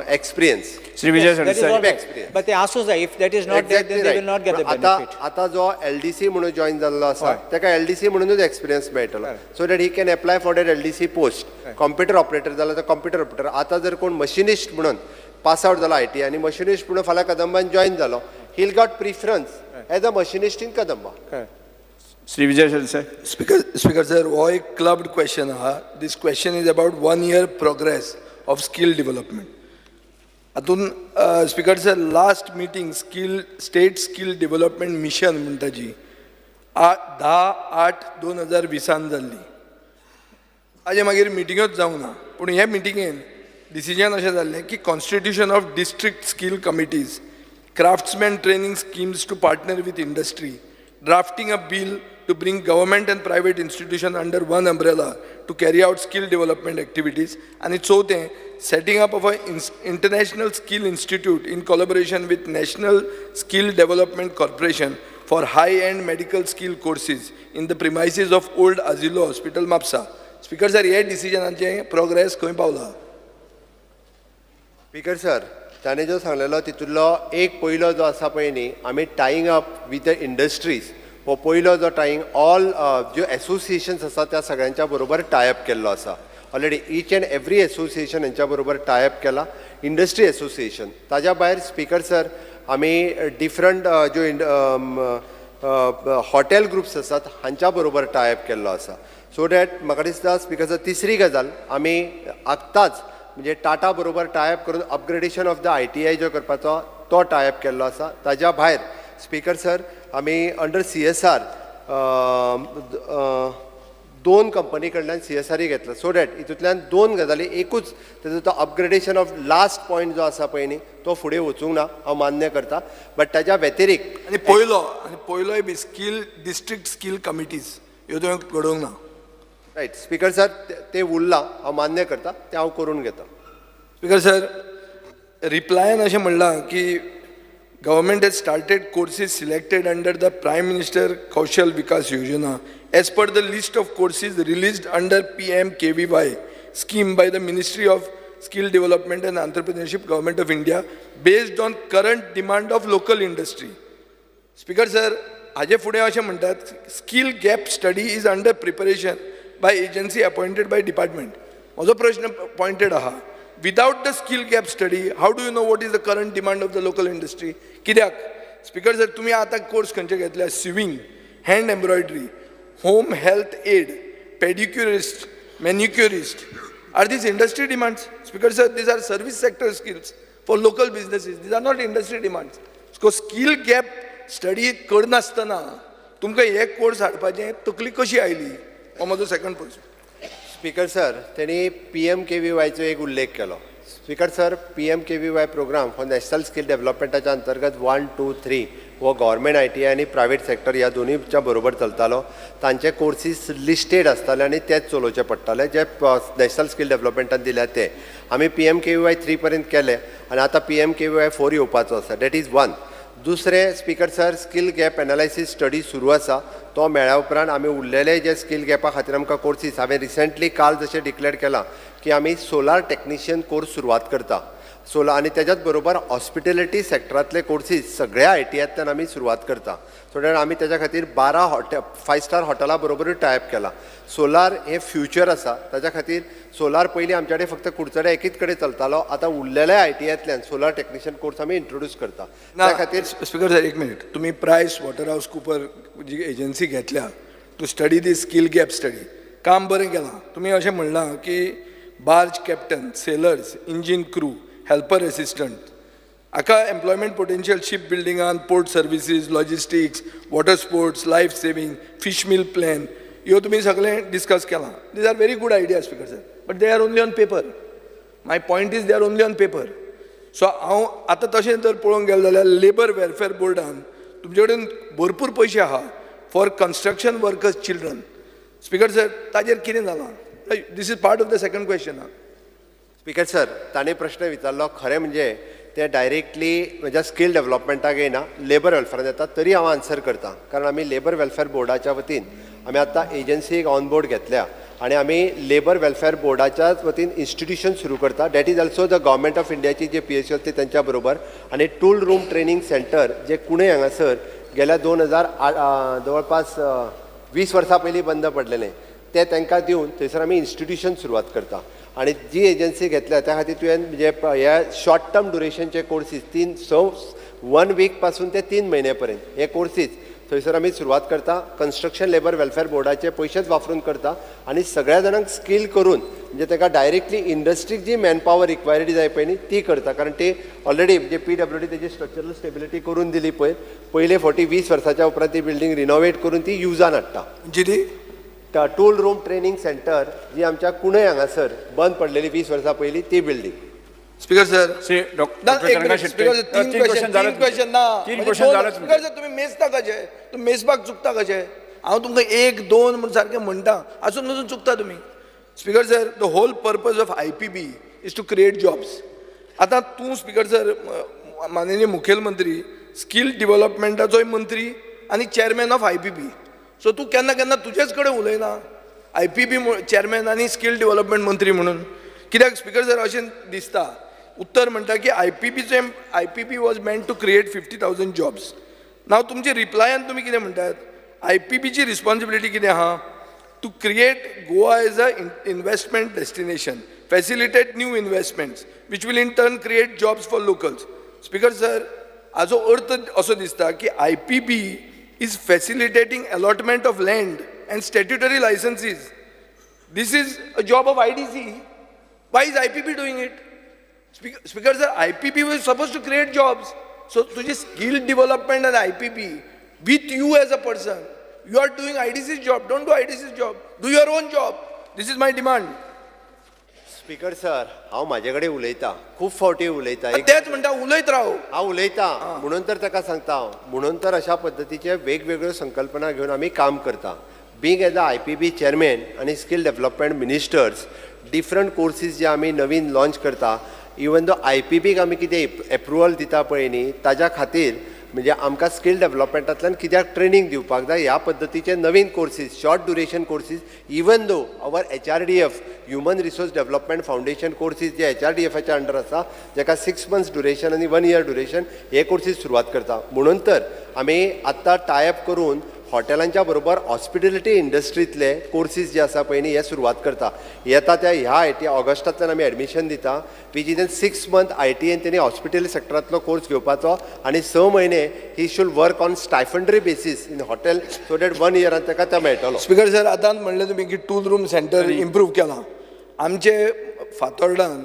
experience. Shri Vijay That is Sardesai. what- experience. But they also say if that is not there, then they will not get the benefit. आता जो LDC म्हणून join जाल्लो आसा ताका LDC म्हणूनच experience मेळटलो so that he can apply for that LDC post. Computer operator जाल्यार तो कॉम्प्युटर ऑपरेटर. आता जर कोण मशिनिस्ट म्हणून पास आउट जाला IT आणि मशिनिस्ट म्हणून फाल्यां कदंबान जॉईन जालो, he will got preference as a machinist in Kadamba. Shri Vijay Sardesai. Speaker sir, हो एक clubbed question आहा. This question is about 1 year progress of skill development. हातून speaker sir last meeting state skill development mission म्हणटा जी 10/8/2020 जाल्ली. हाजे मागीर मिटिंगूच जावंक ना. पूण हे मिटिंगेन डिसिजन अशें जाल्लें की constitution of district skill committees, craftsman training schemes to partner with industry, drafting a bill to bring government and private institutions under one umbrella to carry out skill development activities, and it's setting up of an international skill institute in collaboration with National Skill Development Corporation for high-end medical skill courses in the premises of Old Asilo Hospital, Mapsa. Speaker sir, हे डिसिजनाचे progress खंय पावला? Speaker sir, ताणें जो सांगलेलो तितूंतलो एक पयलो जो आसा पळय न्ही, आमी tying up with the industries, हो पयलो जो टायिंग ऑल ज्यो एसोसिएशन्स आसा त्या सगळ्यांच्या बरोबर टायअप केल्लो आसा. Already each and every association हेंच्या बरोबर टायअप केला. इंडस्ट्री एसोसिएशन ताज्या भायर स्पीकर सर आमी डिफरंट ज्यो हॉटेल ग्रुप्स आसात हांच्या बरोबर टायअप केल्लो आसा. सो डॅट म्हाका दिसता स्पीकर सर तिसरी गजाल आमी आत्ताच म्हणजे टाटा बरोबर टायअप करून अपग्रेडेशन ऑफ द ITI जो करपाचो तो टायअप केल्लो आसा. ताज्या भायर स्पीकर सर आमी अंडर CSR 2 कंपनी कडल्यान CSR घेतला. सो डॅट हितूंतल्यान 2 गजाली, एकूच तेजो तो अपग्रेडेशन ऑफ लास्ट पॉयंट जो आसा पळय न्ही तो फुडें वचूंक ना, हांव मान्य करता. बट ताज्या व्यतिरिक्त आणि पयलोय बी स्किल डिस्ट्रिक्ट स्किल कमिटीज ह्यो तुवें घडोवंक ना. रायट स्पीकर सर, ते उरलां, हांव मान्य करता, ते हांव करून घेता. स्पीकर सर, रिप्लायन अशें म्हणलां की government has started courses selected under the Prime Minister Kaushal Vikas Yojana as per the list of courses released under PMKVY scheme by the Ministry of Skill Development and Entrepreneurship, Government of India, based on current demand of local industry. Speaker sir, हाजे फुडें अशें म्हणटात skill gap study is under preparation by agency appointed by department. म्हजो प्रश्न pointed आहा. Without the skill gap study, how do you know what is the current demand of the local industry? कित्याक speaker sir तुम्ही आतां course खंयचे घेतल्या? Swimming, hand embroidery, home health aid, pedicurist, manicurist. Are these industry demands? Speaker sir, these are service sector skills for local businesses. These are not industry demands. So skill gap study करनासतना तुमकां हे course हाडपाचें तकली कशी oily? हो म्हजो second प्रश्न. Speaker sir, त्यांनी PMKVYचो एक उल्लेख केलो. Speaker sir, PMKVY program for national skill डेव्हलपमेंटाच्या अंतर्गत 1, 2, 3 हो गव्हर्मेंट ITI आणि प्रायव्हेट सेक्टर ह्या दोनीच्या बरोबर चलतालो. तांचे कोर्सीस लिस्टेड आसताले आनी तेच चलोवचे पडटाले जे नॅशनल स्किल डेव्हलपमेंटान दिल्या ते. आमी PMKVY 3 पर्यंत केले आनी आतां PMKVY 4 येवपाचो आसा. That is 1. दुसरें speaker sir, skill gap analysis study सुरू आसा. तो मेळ्ळ्या उपरांत आमी उरलेले जे स्कील गॅपा खातीर आमकां कोर्सीस, हांवें रिसंटली काल जशें डिक्लेअर केलां की आमी सोलार टेक्निशियन कोर्स सुरवात करता. आनी त्याच्याच बरोबर हॉस्पिटॅलिटी सेक्टरांतले कोर्सीस सगळ्या ITIंतल्यान आमी सुरवात करता. सो डॅट आमी त्याच्या खातीर 12 5 स्टार हॉटेला बरोबरूय टायअप केला. सोलार हे फ्युचर आसा. ताच्या खातीर सोलार पयलीं आमचे कडेन फक्त कुडचड्या एकूच कडेन चलतालो. आतां उरलेल्या ITIंतल्यान सोलार टेक्निशियन कोर्स आमी इंट्रोड्यूस करता. त्या खातीर स्पीकर सर, एक मिनिट. तुम्ही प्रायस वॉटरहाऊस कूपर जी एजन्सी घेतल्या to study the skill gap study, काम बरें केलां. तुम्ही अशें म्हणलां की barge captain, sailors, engine crew, helper assistant, हाका एम्प्लॉयमेंट पोटेन्शियल शिप बिल्डिंगान, port services, logistics, water sports, life saving, fish meal plan ह्यो तुमी सगळें डिस्कस केलां. These are very good idea speaker sir, but they are only on paper. My point is they are only on paper. So हांव आतां तशें जर पळोवंक गेलो जाल्यार लेबर वेलफेअर बोर्डान तुमचे कडेन भरपूर पयशे आहा for construction workers children. Speaker sir, ताजेर कितें जालां? This is part of the second question. Speaker sir, ताणें प्रश्न विचारलो, खरें म्हणजे ते डायरेक्टली म्हज्या स्कील डेव्हलपमेंटाक येना, लेबर वेलफेअरान येता. तरी हांव आन्सर करता, कारण आमी लेबर वेलफेअर बोर्डाच्या वतीन आमी आतां एजन्सीक ऑन बोर्ड घेतल्या आणि आमी लेबर वेलफेअर बोर्डाच्याच वतीन इन्स्टिट्यूशन सुरू करता. That is also the government of इंडियाची जे PSU असते त्यांच्या बरोबर आणि टूल रूम ट्रेनिंग सेंटर जे कुणे हांगासर गेल्या 2008 जवळपास 20 वर्सां पयलीं बंद पडलेलें ते तांकां दिवन थंयसर आमी इन्स्टिट्यूशन सुरवात करता. आणि जी एजन्सी घेतल्या त्या खातीर तुवें म्हणजे ह्या शॉर्ट टर्म ड्युरेशनचे कोर्सीस 1 वीक पासून ते 3 म्हयन्यापर्यंत हे कोर्सीस थंयसर आमी सुरवात करता. कन्स्ट्रक्शन लेबर वेलफेअर बोर्डाचे पयशेच वापरून करता आणि सगळ्या जाणांक स्कील करून म्हणजे ताका डायरेक्टली इंडस्ट्रीक जी मॅनपॉवर रिक्वायर्ड जाय पळय न्ही ती करता. कारण ते ऑलरेडी म्हणजे PWD तेजी स्ट्रक्चरल स्टेबिलिटी करून दिली पळय पयले फावटी 20 वर्साच्या उपरांत ती बिल्डींग रिनोवेट करून ती युजान हाडटा. जी टूल रूम ट्रेनिंग सेंटर जी आमच्या कुणय हांगासर बंद पडलेली 20 वर्सां पयलीं ती बिल्डींग. स्पीकर सर तीन क्वेश्चन झाले. स्पीकर सर तुम्ही मेजता कशे तुम्ही मेजपाक चुकता कशे हांव तुमकां 1 2 म्हणून सारकें म्हणटा अजून चुकता तुम्ही. Speaker sir the whole purpose of IPB is to create jobs. आतां तूं स्पीकर सर माननीय मुखेलमंत्री स्कील डेव्हलपमेंटाचोय मंत्री आनी चेअरमॅन ऑफ IPB. सो तूं केन्ना केन्ना तुजेच कडेन उलयना IPB चेअरमॅन आनी स्कील डेव्हलपमेंट मंत्री म्हणून. कित्याक स्पीकर सर अशें दिसता उत्तर म्हणटा की IPB was meant to create 50,000 jobs. नाव तुमच्या रिप्लायान तुमी कितें म्हणटात IPBची रिस्पॉन्सिबिलिटी कितें आहा to create Goa as a investment destination facilitate new investments which will in turn create jobs for locals. Speaker sir हाजो अर्थ असो दिसता की IPB is facilitating allotment of land and statutory licenses. This is a job of IDC. Why is IPB doing it? Speaker sir, IPB was supposed to create jobs. So to just skill development and IPB with you as a person, you are doing IDC's job. Don't do IDC's job. Do your own job. This is my demand. Speaker sir हांव म्हाजे कडेन उलयतां खूब फावटी उलयतां. तेच म्हणटा उलयत राव. हांव उलयतां म्हणून तर ताका सांगता हांव म्हणून तर अशा पद्दतीचे वेगवेगळ्यो संकल्पना घेवन आमी काम करता. Being as a IPB chairman आनी skill development ministers different courses जे आमी नवीन लॉन्च करता इवन दो IPBक आमी कितें एप्रुवल दिता पळय न्ही ताज्या खातीर म्हणजे आमकां स्कील डेव्हलपमेंटांतल्यान कित्याक ट्रेनिंग दिवपाक जाय ह्या पद्दतीचे नवीन courses short duration courses even though our HRDF human resource development foundation courses जे HRDFच्या अंडर आसा जेका 6 months ड्युरेशन आनी 1 year ड्युरेशन हे कोर्सीस सुरवात करता. म्हणून तर आमी आत्तां टायअप करून हॉटेलांच्या बरोबर हॉस्पिटॅलिटी इंडस्ट्रींतले कोर्सीस जे आसा पळय न्ही हे सुरवात करता. येता त्या ह्या ऑगस्टांतल्यान आमी एडमिशन दिता विच इज 6 month ITN तेणी हॉस्पिटल सेक्टरांतलो कोर्स घेवपाचो आनी 6 म्हयने he should work on stipendiary basis in hotel so that 1 year ताका तो मेळटलो. स्पीकर सर आतां म्हणलें तुमी की टूल रूम सेंटर इम्प्रूव केलां. आमचे फातोर्डान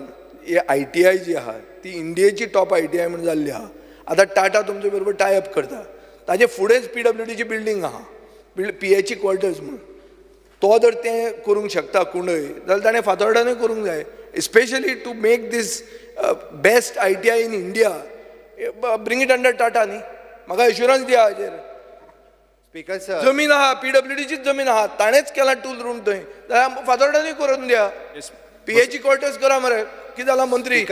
हे ITI जी आहा ती इंडियेची टॉप ITI म्हणून जाल्ली आहा. आतां टाटा तुमचे बरोबर टायअप करता. ताजे फुडेंच PWDची बिल्डींग आहा PH क्वॉर्टर्स म्हणून. तो जर तें करूंक शकता कुणय जाल्यार ताणें फातोर्डानूय करूंक जाय. Specially to make this best ITI in India bring it under Tata न्ही. म्हाका एश्युरन्स दिया हाजेर. स्पीकर सर जमीन आहा PWDचीच जमीन आहा ताणेंच केला टूल रूम थंय जाल्यार फातोर्डानूय करून द्या. PH क्वॉर्टर्स करा मरे. कितें जाला मंत्री.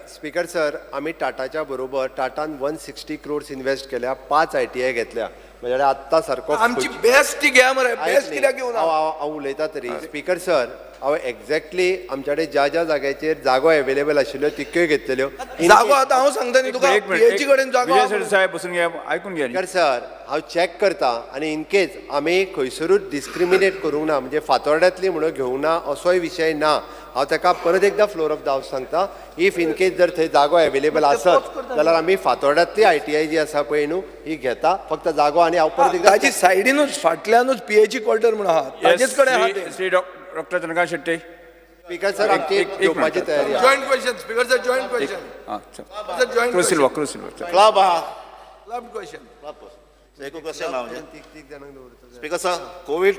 स्पीकर सर आमी टाटाच्या बरोबर टाटान 160 crores इन्वेस्ट केल्या 5 ITI घेतल्या म्हणजे आत्ता सारको आमची बेस्ट ती घ्या मरे. बेस्ट कित्याक घेवन हांव उलयता तरी. स्पीकर सर हांव एक्झॅक्टली आमच्या कडेन ज्या जाग्याचेर जागो अवेलेबल आशिल्ल्यो तितक्यो घेतलेल्यो जागो आतां हांव सांगता न्ही तुका PH कडेन जागो साहेब बसून घ्या ऐकून घ्या. स्पीकर सर हांव चॅक करता आनी इन केस आमी खंयसरूच डिस्क्रिमिनेट करूंक ना म्हणजे फातोर्ड्यांतली म्हणून घेवंक ना असोय विशय ना. हांव ताका परत एकदां फ्लोर ऑफ द हावस सांगता इफ इन केस जर थंय जागो अवेलेबल आसत जाल्यार आमी फातोर्ड्यांतली ITI जी आसा पळय न्हू ही घेता. फक्त जागो आनी हांव परत एकदां ताजी सायडीनूच फाटल्यानूच PH क्वॉर्टर म्हणून आहा ताजेच कडेन आहा. Shri doctor Chandrakant Shetty. Speaker sir आमची घेवपाची तयारी आहा. Joint question speaker sir joint question joint क्रुसिल क्लब आहा क्लब क्वेश्चन. एक question now. Speaker sir, COVID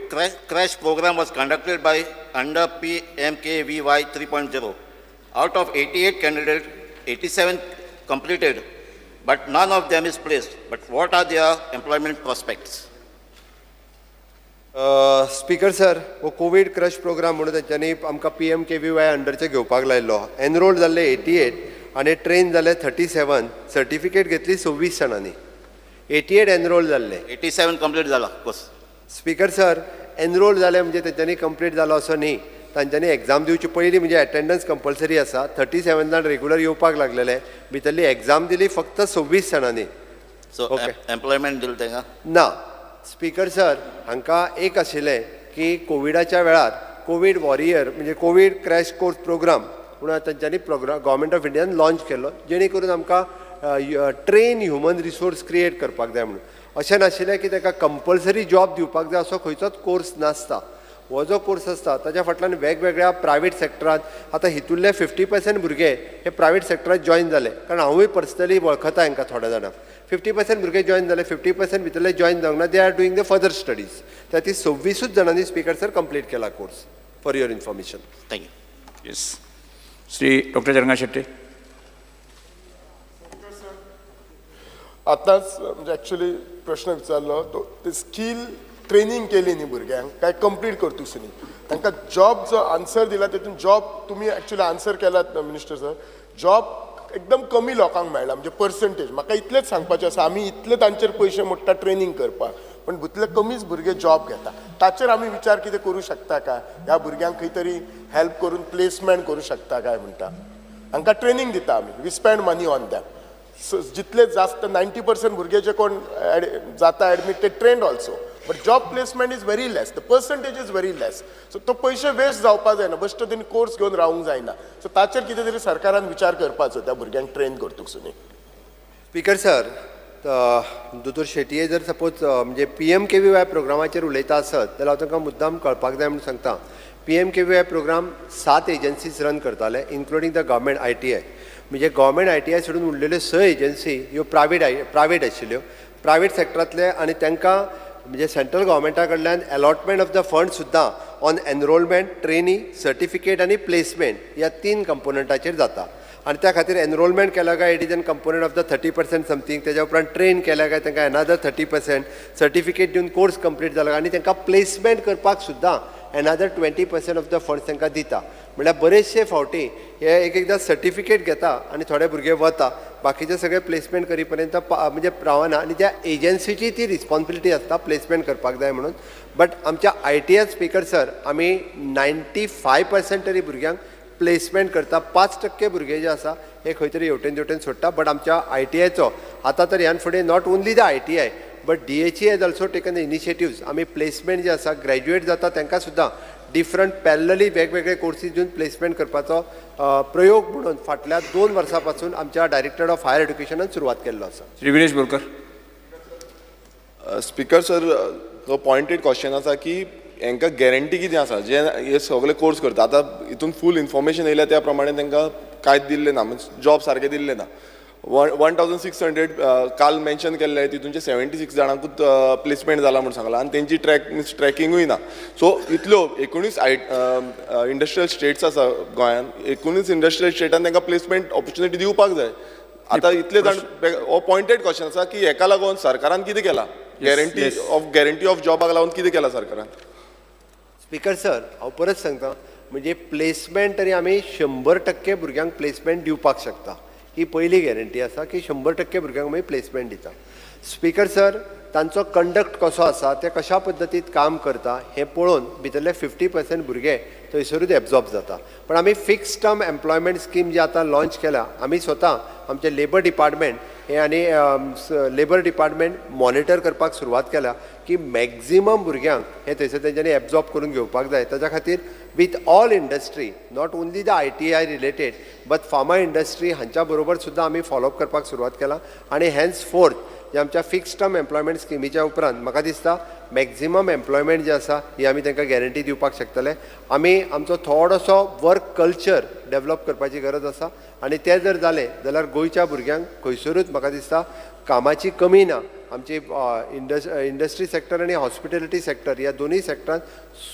crash program was conducted by under PMKVY 3.0. Out of 88 candidates, 87 completed, but none of them is placed. But what are their employment prospects? Speaker sir हो Covid crush programme म्हणून तेंच्यांनी आमकां PMKVY अंडरचे घेवपाक लायल्लो. Enrolled जाल्ले 88 आनी train जाले 37. Certificate घेतली 26 जाणांनी. 88 एनरोल जाल्ले. 87 complete झाला कोर्स. स्पीकर सर, एनरोल जाले म्हणजे तेंच्यांनी कंप्लीट जालो असो न्ही. तांच्यांनी एग्जाम दिवची पयलीं म्हणजे अटेंडन्स कंपल्सरी आसा. 37 जाण रेग्युलर येवपाक लागलेले. भितरली एग्जाम दिली फक्त 26 जाणांनी. सो एम्प्लॉयमेंट दिलं तेंका ना स्पीकर सर, हांकां एक आशिल्लें की कोविडाच्या वेळार कोवीड वॉरियर म्हणजे कोवीड क्रॅश कोर्स प्रोग्राम म्हणून तांच्यांनी प्रोग्राम गव्हर्मेंट ऑफ इंडियान लॉन्च केलो, जेणे करून आमकां ट्रेन ह्युमन रिसोर्स क्रिएट करपाक जाय म्हणून. अशें नाशिल्लें की ताका कंपल्सरी जॉब दिवपाक जाय असो खंयचोच कोर्स नासता. हो जो कोर्स आसता ताच्या फाटल्यान वेगवेगळ्या प्रायवेट सेक्टरांत आतां हितूंतले 50% भुरगे हे प्रायवेट सेक्टरांत जॉयन जाले, कारण हांवूय पर्सनली वळखता हांकां थोड्या जाणांक. 50% भुरगे जॉयन जाले, 50% भितरले जॉयन जावंक ना. They are doing the further studies. त्या ती 26 जाणांनी स्पीकर सर कंप्लीट केला course. For your information. Thank you. Yes. Shri doctor Jaranga Shetty. आतांच म्हणजे ॲक्च्युली प्रश्न विचारलो तो ते स्कील ट्रेनिंग केली न्ही भुरग्यांक काय कंप्लीट करतुस न्ही तांकां जॉब जो आन्सर दिला तेतून जॉब तुमी ॲक्च्युली आन्सर केलात मिनिस्टर सर. जॉब एकदम कमी लोकांक मेळ्ळा म्हणजे पर्संटेज. म्हाका इतलेंच सांगपाचें आसा आमी इतले तांचेर पयशे मोडटा ट्रेनिंग करपाक पण भितले कमीच भुरगे जॉब घेता. ताचेर आमी विचार कितें करूं शकता काय ह्या भुरग्यांक खंय तरी हेल्प करून प्लेसमेंट करूं शकता काय म्हणटा. तांकां ट्रेनिंग दिता आमी. We spend money on them. जितले जास्त 90% भुरगे जे कोण जाता एडमीट ते trained also. But job placement is very less. The percentage is very less. So तो पयशे वेस्ट जावपाक जायना. बेश्टो तेणी कोर्स घेवन रावंक जायना. सो ताचेर कितें तरी सरकारान विचार करपाचो त्या भुरग्यांक ट्रेन करतूक सुनी. स्पीकर सर, दोतोर शेटये जर सपोज म्हणजे PMKVY प्रोग्रामाचेर उलयता आसत जाल्यार हांव तांकां मुद्दाम कळपाक जाय म्हणून सांगता. PMKVY प्रोग्राम 7 एजन्सीज रन करताले इन्क्लुडींग द गव्हर्मेंट ITI. म्हणजे गव्हर्मेंट ITI सोडून उरलेल्यो 6 एजन्सी ह्यो प्रायवेट आशिल्ल्यो. प्रायवेट सेक्टरांतले आनी तांकां म्हणजे सेंट्रल गव्हर्मेंटा कडल्यान अलॉटमेंट ऑफ द फंड सुद्दां ऑन एनरोलमेंट, ट्रेनी, सर्टिफिकेट आनी प्लेसमेंट ह्या 3 कंपोनंटाचेर जाता. आनी त्या खातीर एनरोलमेंट केला काय it is an component of the 30% something. तेज्या उपरांत ट्रेन केल्या काय तांकां एनादर 30%, सर्टिफिकेट दिवन कोर्स कंप्लीट जाला आनी तांकां प्लेसमेंट करपाक सुद्दां एनादर 20% ऑफ द फंड्स तांकां दिता. म्हळ्यार बरेचशे फावटी हे एकदां सर्टिफिकेट घेता आनी थोडे भुरगे वता, बाकीचे सगळे प्लेसमेंट करी पर्यंत म्हणजे रावना. आनी त्या एजन्सीची ती रिस्पॉन्सिबिलिटी आसता प्लेसमेंट करपाक जाय म्हणून. बट आमच्या ITI स्पीकर सर आमी 95% तरी भुरग्यांक प्लेसमेंट करता. 5% भुरगे जे आसा हे खंय तरी हेवटेन सोडटा. बट आमच्या ITIचो आतां तर ह्यान फुडें not only the ITI but DHE has also taken the initiatives. आमी प्लेसमेंट जे आसा ग्रॅज्युएट जाता तांकां सुद्दां डिफरंट पॅरलली वेगवेगळे कोर्सीस दिवन प्लेसमेंट करपाचो प्रयोग म्हणून फाटल्या 2 वर्सां पासून आमच्या डायरेक्टर ऑफ हायर एड्युकेशनान सुरवात केल्लो आसा. श्री विनेश बोरकर. स्पीकर सर, तो पॉयंटेड क्वेश्चन आसा की हांकां गॅरंटी कितें आसा जे हे सगळे कोर्स करता. आतां हितून फूल इन्फॉर्मेशन येयल्या त्या प्रमाणे तांकां कांयच दिल्लें ना, म्हणजे जॉब सारके दिल्ले ना. 1600 काल मेन्शन केल्ले तितूनचे 76 जाणांकूच प्लेसमेंट जाला म्हणून सांगला आनी तेंची ट्रॅकिंगूय ना. सो इतल्यो 19 इंडस्ट्रियल स्टेट्स आसा गोंयान. 19 इंडस्ट्रियल स्टेटान तांकां प्लेसमेंट ऑपॉर्च्युनिटी दिवपाक जाय. आतां इतले जाण हो पॉयंटेड क्वेश्चन आसा की हेका लागून सरकारान कितें केला, गॅरंटी ऑफ जॉबाक लागून कितें केला सरकारान. स्पीकर सर, हांव परत सांगता म्हणजे प्लेसमेंट तरी आमी 100% भुरग्यांक प्लेसमेंट दिवपाक शकता. ही पयली गॅरंटी आसा की 100% भुरग्यांक आमी प्लेसमेंट दिता. स्पीकर सर, तांचो कंडक्ट कसो आसा, ते कशा पद्दतीन काम करता हें पळोवन भितरले 50% भुरगे थंयसरूच एब्जॉर्ब जाता. पण आमी फिक्स टर्म एम्प्लॉयमेंट स्कीम जी आतां लॉन्च केल्या, आमी स्वता आमचे लेबर डिपार्टमेंट हे आनी लेबर डिपार्टमेंट मॉनिटर करपाक सुरवात केल्या की मॅक्झिमम भुरग्यांक हे थंयसर तेंच्यांनी एब्जॉर्ब करून घेवपाक जाय. ताच्या खातीर with all industry, not only the ITI related but pharma industry हांच्या बरोबर सुद्दां आमी फॉलोअप करपाक सुरवात केला. आनी हेन्स फोर्थ जे आमच्या फिक्स टर्म एम्प्लॉयमेंट स्किमीच्या उपरांत म्हाका दिसता मॅक्झिमम एम्प्लॉयमेंट जे आसा ही आमी तांकां गॅरंटी दिवपाक शकतले. आमी आमचो थोडोसो वर्क कल्चर डेवलप करपाची गरज आसा आनी तें जर जालें जाल्यार गोंयच्या भुरग्यांक खंयसरूच म्हाका दिसता कामाची कमी ना. आमची इंडस्ट्री सेक्टर आनी हॉस्पिटॅलिटी सेक्टर ह्या दोनूय सेक्टरांत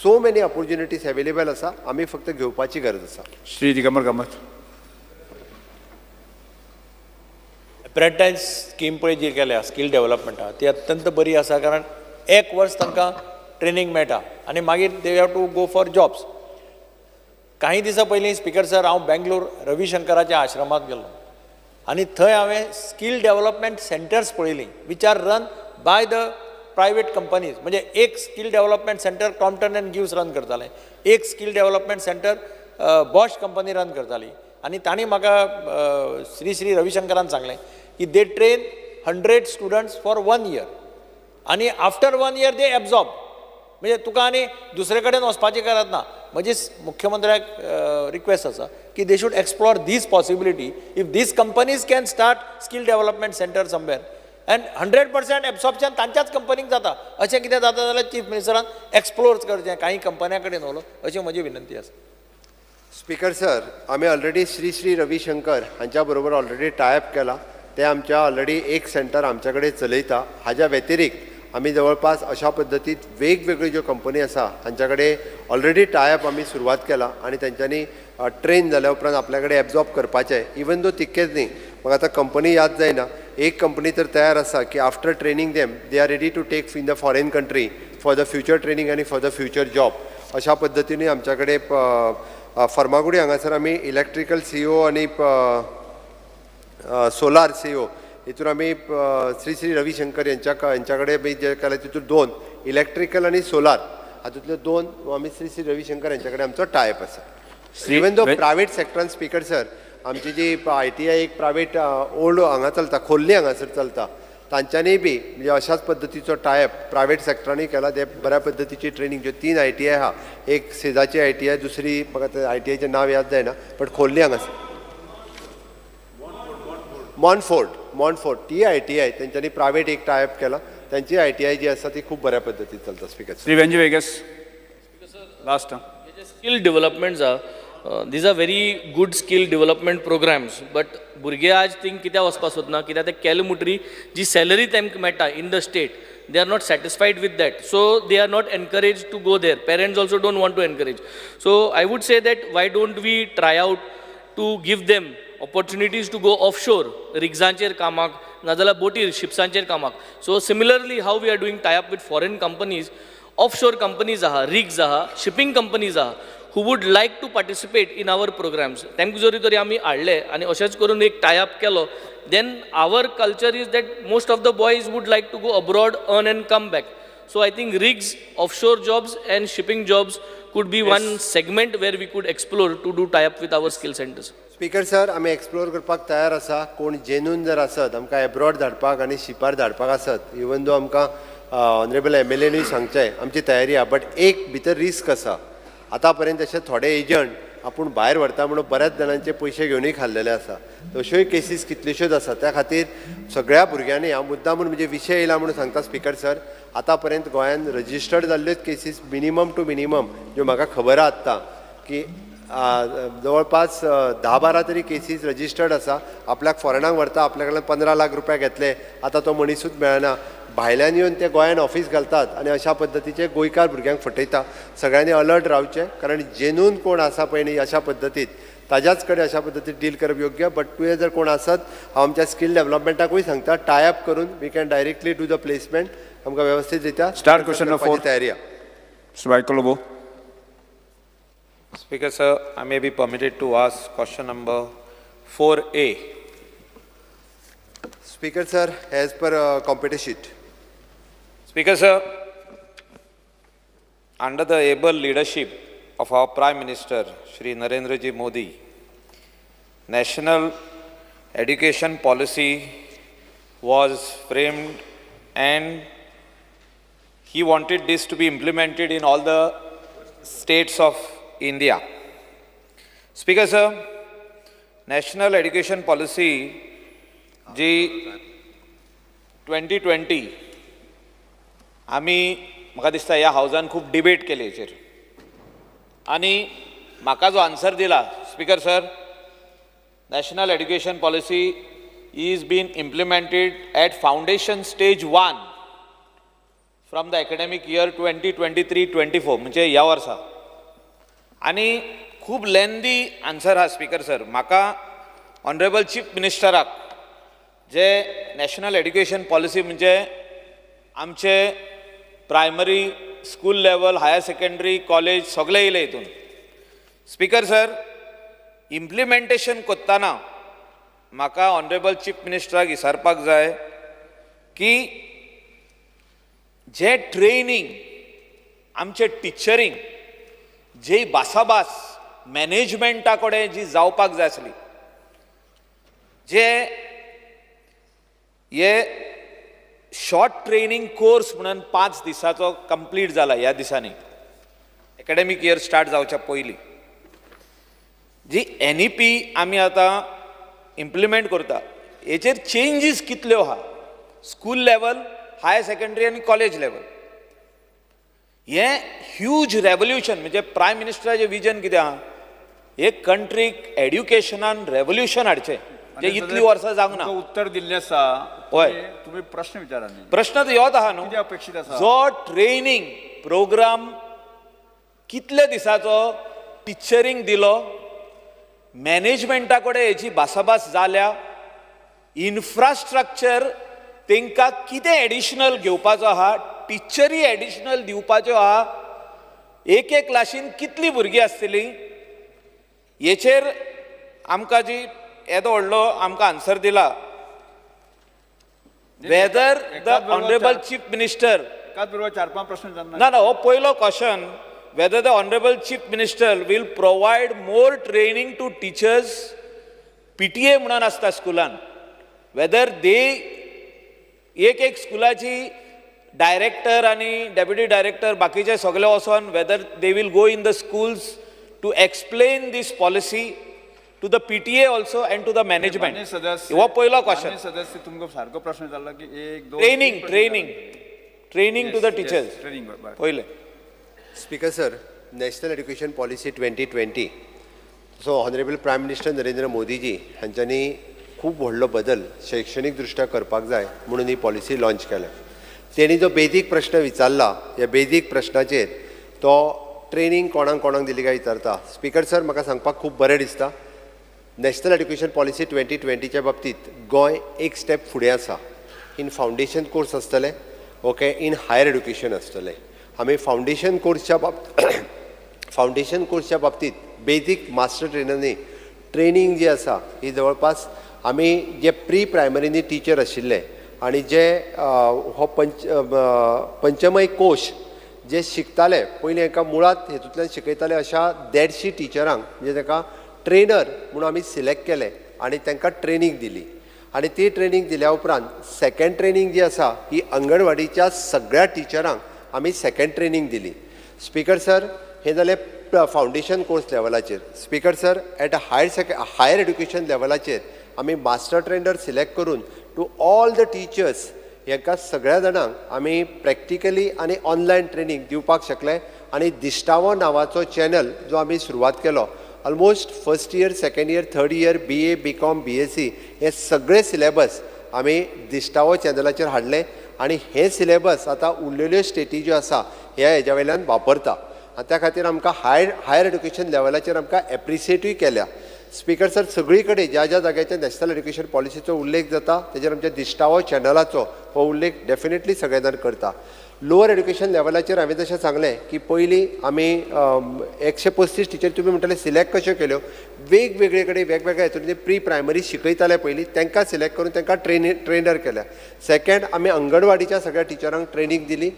सो मेनी ऑपॉर्च्युनिटीज अवेलेबल आसा. आमी फक्त घेवपाची गरज आसा. श्री दिगंबर कामत. एप्रेंटायज स्कीम पळय जी केल्या स्कील डेव्हलपमेंटा ती अत्यंत बरी आसा. कारण 1 वर्स तांकां ट्रेनींग मेळटा आनी मागीर they have to go for jobs. काही दिसां पयलीं स्पीकर सर हांव बेंगलोर रविशंकराच्या आश्रमात गेलो आनी थंय हांवें स्कील डेव्हलपमेंट सेंटर्स पळयलीं which are run by the private companies म्हणजे एक skill development centre Crompton and gives run करताले, एक skill development centre Bosch company run करताली आणि तांणी म्हाका श्री रविशंकरान सांगलें की they train 100 students for 1 year आणि आफ्टर 1 year दे एब्झॉर्ब. म्हणजे तुका आनी दुसरे कडेन वचपाची गरज ना. म्हजी मुख्यमंत्र्याक रिक्वेस्ट आसा की they should explore this possibility if this companies can start skill development centre somewhere and 100% absorption तांच्याच कंपनीक जाता. अशें कितें जाता जाल्यार चीफ मिनिस्टरान एक्सप्लोर करचें, काही कंपन्या कडेन उलो, अशी म्हजी विनंती आसा. स्पीकर सर, आम्ही ऑलरेडी श्री रविशंकर हांच्या बरोबर ऑलरेडी टायअप केला. ते आमच्या ऑलरेडी एक सेंटर आमच्याकडे चलयता. हाज्या व्यतिरिक्त आम्ही जवळपास अशा पद्धतीत वेगवेगळ्यो ज्यो कंपनी आसा हांच्याकडे ऑलरेडी टायअप आम्ही सुरवात केला आणि त्यांच्यानी ट्रेन जाल्या उपरांत आपल्याकडे एब्झॉर्ब करपाचें. इवन दो तितकेच न्ही, म्हाका आतां कंपनी याद जायना, एक कंपनी तर तयार आसा की after training them they are ready to take in the foreign country for the future training आनी फॉर द फ्युचर जॉब. अशा पद्धतीने आमच्याकडे फर्मागुडी हांगासर आमी इलेक्ट्रिकल CEO आणि सोलार CEO हितून आमी श्री रविशंकर यांच्याकडे जे केले तितून 2 इलेक्ट्रिकल आणि सोलार हातूंतल्यो 2 आमी श्री रविशंकर यांच्याकडे आमचो टायअप आसा. इवन दो प्रायवेट सेक्टरान स्पीकर सर आमची जी ITI एक प्रायवेट ओल्ड हांगा चलता, खोर्ली हांगासर चलता, तांच्यांनी बी म्हणजे अशाच पद्धतीचो टायअप प्रायवेट सेक्टरांनी केला. ते बऱ्या पद्धतीची ट्रेनिंग ज्यो 3 ITI आहा, एक सेजाची ITI, दुसरी म्हाका ते ITIचें नांव याद जायना, बट खोर्ली हांगासर मॉनफोर्ट ती ITI त्यांच्यानी प्रायवेट एक टायअप केला. त्यांची ITI जी आसा ती खूप बऱ्या पद्धतीत चलता. Speaker Shri Venzy Viegas last. Skill development these are very good skill development programs, but भुरगे आज थिंग कित्याक वचपाक सोदना, कित्याक ते केले म्हणटरी जी सॅलरी तांकां मेळटा in the state they are not satisfied with that, so they are not encouraged to go there. Parents also don't want to encourage. So I would say that why don't we try out to give them opportunities to go offshore, रिग्जांचेर कामाक नाजाल्यार बोटीर शिप्सांचेर कामाक. So similarly how we are doing tie up with foreign companies, offshore companies आहा, rigs आहा, shipping companies आहा, who would like to participate in our programs. तांकां जरी तरी आमी हाडले आनी अशेंच करून एक टाय अप केलो, then our culture is that most of the boys would like to go abroad, earn and come back. So I think rigs, offshore jobs and shipping jobs could be one segment where we could explore to do tie up with our skill centers. Speaker sir, आमी explore करपाक तयार आसा. कोण genuine जर आसत आमकां abroad धाडपाक आनी शिपार धाडपाक आसत, इवन दो आमकां ऑनरेबल MLAनूय सांगचें, आमची तयारी आहा. बट एक भितर रिस्क आसा. आतां पर्यंत अशे थोडे एजंट आपूण भायर व्हरता म्हणून बऱ्याच जाणांचे पयशे घेवनूय खाल्लेले आसा. तश्योय केसीस कितल्योश्योच आसा. त्या खातीर सगळ्या भुरग्यांनी हांव मुद्दाम म्हणून म्हणजे विशय येयला म्हणून सांगता स्पीकर सर, आतां पर्यंत गोंयांत रजिस्टर्ड जाल्ल्योच केसीस मिनिमम टू मिनिमम ज्यो म्हाका खबर आहा आत्तां की जवळपास 10-12 तरी केसीस रजिस्टर्ड आसा. आपल्याक फॉरेनाक व्हरता, आपल्या कडल्यान 15 लाख रुपया घेतले, आतां तो मनीसूच मेळना. भायल्यान येवन ते गोंयान ऑफीस घालतात आनी अशा पद्धतीचे गोंयकार भुरग्यांक फटयता. सगळ्यांनी अलर्ट रावचें, कारण जेनून कोण आसा पळय न्ही अशा पद्दतीत ताज्याच कडेन अशा पद्दतीन डील करप योग्य. बट तुवें जर कोण आसत, हांव आमच्या स्कील डेव्हलपमेंटाकूय सांगता, टाय अप करून we can directly do the placement. आमकां व्यवस्थीत दिता. स्टार क्वेश्चन नंबर 4 तयारी आहा. Swaikolobo. Speaker sir, I may be permitted to ask question number 4A. Speaker sir, as per competition sheet. Speaker sir, under the able leadership of our Prime Minister Shri Narendra Ji Modi, national education policy was framed and he wanted this to be implemented in all the states of India. Speaker sir, national education policy जी 2020 आमी म्हाका दिसता ह्या हावजान खूब debate केली हेचेर आनी म्हाका जो answer दिला speaker sir, national education policy is been implemented at foundation stage 1 from the academic year 2023-24 म्हणजे ह्या वर्सा. आनी खूब लेंदी आन्सर हा स्पीकर सर. म्हाका ऑनरेबल चीफ मिनिस्टराक जे नॅशनल एड्युकेशन पॉलिसी म्हणजे आमचे primary school level, higher secondary, college सगळे येयले हितून. स्पीकर सर, इम्प्लिमेंटेशन कोत्ताना म्हाका ऑनरेबल चीफ मिनिस्टराक विचारपाक जाय की जे ट्रेनिंग आमचे टिचरींग जे भासाभास मॅनेजमेंटा कडेन जी जावपाक जाय आसली, जे हे शॉर्ट ट्रेनिंग कोर्स म्हणून 5 दिसाचो कंप्लीट जाला ह्या दिसांनी एकाडेमीक इयर स्टार्ट जावच्या पयलीं, जी NEP आमी आतां इम्प्लिमेंट करता हेचेर चेंजीस कितल्यो आहा स्कूल लेवल, हायर सेकंडरी आनी कॉलेज लेवल. हे ह्यूज रेवल्युशन म्हणजे प्रायम मिनिस्टराचें विजन कितें आहा, एक कंट्रीक एड्युकेशनान रेवल्युशन हाडचें जे इतली वर्सां जावंक ना. उत्तर दिल्लें आसा. हय, तुम्ही प्रश्न विचारा न्ही. प्रश्न तर ह्योच आहा न्हू, कितें अपेक्षीत आसा? जो ट्रेनिंग प्रोग्राम कितले दिसाचो टिचरींग दिलो, मॅनेजमेंटा कडेन हेची भासाभास जाल्या, इन्फ्रास्ट्रक्चर तांकां कितें एडिशनल घेवपाचो आहा, टिचरी एडिशनल दिवपाच्यो आहा, एक क्लासीन कितलीं भुरगीं आसतलीं, हेचेर आमकां जी येदो व्हडलो आमकां आन्सर दिला. Weather the honourable chief minister, एकाच बरोबर 4-5 प्रश्न जाणार. ना हो पयलो question, whether the honorable chief minister will provide more training to teachers, PTA म्हणून आसता स्कुलान, whether they एक स्कुलाची डायरेक्टर आनी डेप्युटी डायरेक्टर बाकीचे सगळे वचोन whether they will go in the schools to explain this policy to the PTA also and to the management. हो पयलो क्वेश्चन. सदस्य तुमकां सारको प्रश्न जाल्लो की 1-2 training to the teachers. Training पहिले speaker sir, national education policy 2020 so honourable prime minister Narendra Modiji हांच्यांनी खूब व्हडलो बदल शैक्षणीक दृश्ट्या करपाक जाय म्हणून ही पॉलिसी लॉन्च केल्या. तेणी जो बेजीक प्रश्न विचारला, ह्या बेजीक प्रश्नाचेर तो ट्रेनिंग कोणाक कोणाक दिली काय विचारता. स्पीकर सर, म्हाका सांगपाक खूब बरें दिसता, नॅशनल एड्युकेशन पॉलिसी 2020च्या बाबतींत गोंय एक स्टेप फुडें आसा. इन फावंडेशन कोर्स आसतले, ओके, इन हायर एड्युकेशन आसतले. आमी फावंडेशन कोर्सच्या बाबतींत बेजीक मास्टर ट्रेनरांनी ट्रेनिंग जी आसा ही जवळपास आमी जे प्री प्रायमरीनी टिचर आशिल्ले आनी जे हो पंचमय कोश जे शिकताले पयलीं हांकां मुळात हेतूंतल्यान शिकयताले अशा 150 टिचरांक म्हणजे ताका ट्रेनर म्हणून आमी सिलेक्ट केले आनी तांकां ट्रेनिंग दिली. आनी ती ट्रेनिंग दिल्या उपरांत सेकंड ट्रेनिंग जी आसा ही अंगणवाडीच्या सगळ्या टिचरांक आमी सेकंड ट्रेनिंग दिली. स्पीकर सर, हे जालें फावंडेशन कोर्स लेवलाचेर. Speaker sir, at higher education लेवलाचेर आमी मास्टर ट्रेनर सिलेक्ट करून टू ऑल द टिचर्स हांकां सगळ्या जाणांक आमी प्रॅक्टिकली आनी ऑनलायन ट्रेनिंग दिवपाक शकले. आनी दिश्टावो नांवाचो चॅनल जो आमी सुरवात केलो, almost first year, second year, third year, BA, BCom, BSc हे सगळे सिलेबस आमी दिश्टावो चॅनलाचेर हाडले आनी हे सिलेबस आतां उरलेल्यो स्टेटी ज्यो आसा ह्या हेज्या वयल्यान वापरता. आनी त्या खातीर आमकां हायर एड्युकेशन लेवलाचेर आमकां एप्रिसिएटूय केल्या. स्पीकर सर, सगळी कडेन ज्या ज्या जाग्याचेर नॅशनल एड्युकेशन पॉलिसीचो उल्लेख जाता तेजेर आमच्या दिश्टावो चॅनलाचो हो उल्लेख डेफिनेटली सगळे जाण करता. लोअर एड्युकेशन लेवलाचेर हांवें जशें सांगलें की पयलीं आमी 135 टिचर तुमी म्हणटाले सिलेक्ट कश्यो केल्यो, वेगवेगळे कडेन वेगवेगळ्या हितून प्री प्रायमरी शिकयताले पयलीं तांकां सिलेक्ट करून तांकां ट्रेनर केल्या. सेकंड, आमी अंगणवाडीच्या सगळ्या टिचरांक ट्रेनिंग दिली.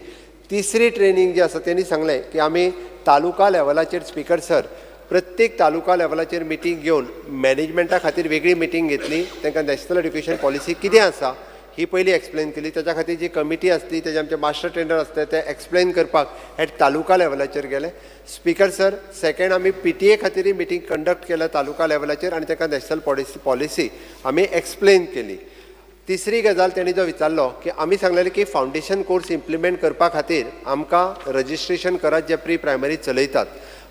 तिसरी ट्रेनिंग जी आसा तेणी सांगलें की आमी तालुका लेवलाचेर, स्पीकर सर, प्रत्येक तालुका लेवलाचेर मिटींग घेवन मॅनेजमेंटा खातीर वेगळी मिटींग घेतली, तांकां नॅशनल एड्युकेशन पॉलिसी कितें आसा ही पयली एक्सप्लेन केली. त्याच्या खातीर जी कमिटी आसली तेजे आमचे मास्टर ट्रेनर आसले ते एक्सप्लेन करपाक एट तालुका लेवलाचेर गेले. स्पीकर सर, सेकंड आमी PTA खातीर मिटींग कंडक्ट केल्या तालुका लेवलाचेर आनी ताका नॅशनल पॉलिसी आमी एक्सप्लेन केली. तिसरी गजाल तेणी जो विचारलो की आमी सांगलेलें की फावंडेशन कोर्स इम्प्लिमेंट करपा खातीर आमकां रजिस्ट्रेशन करात जे प्री प्रायमरी चलयतात.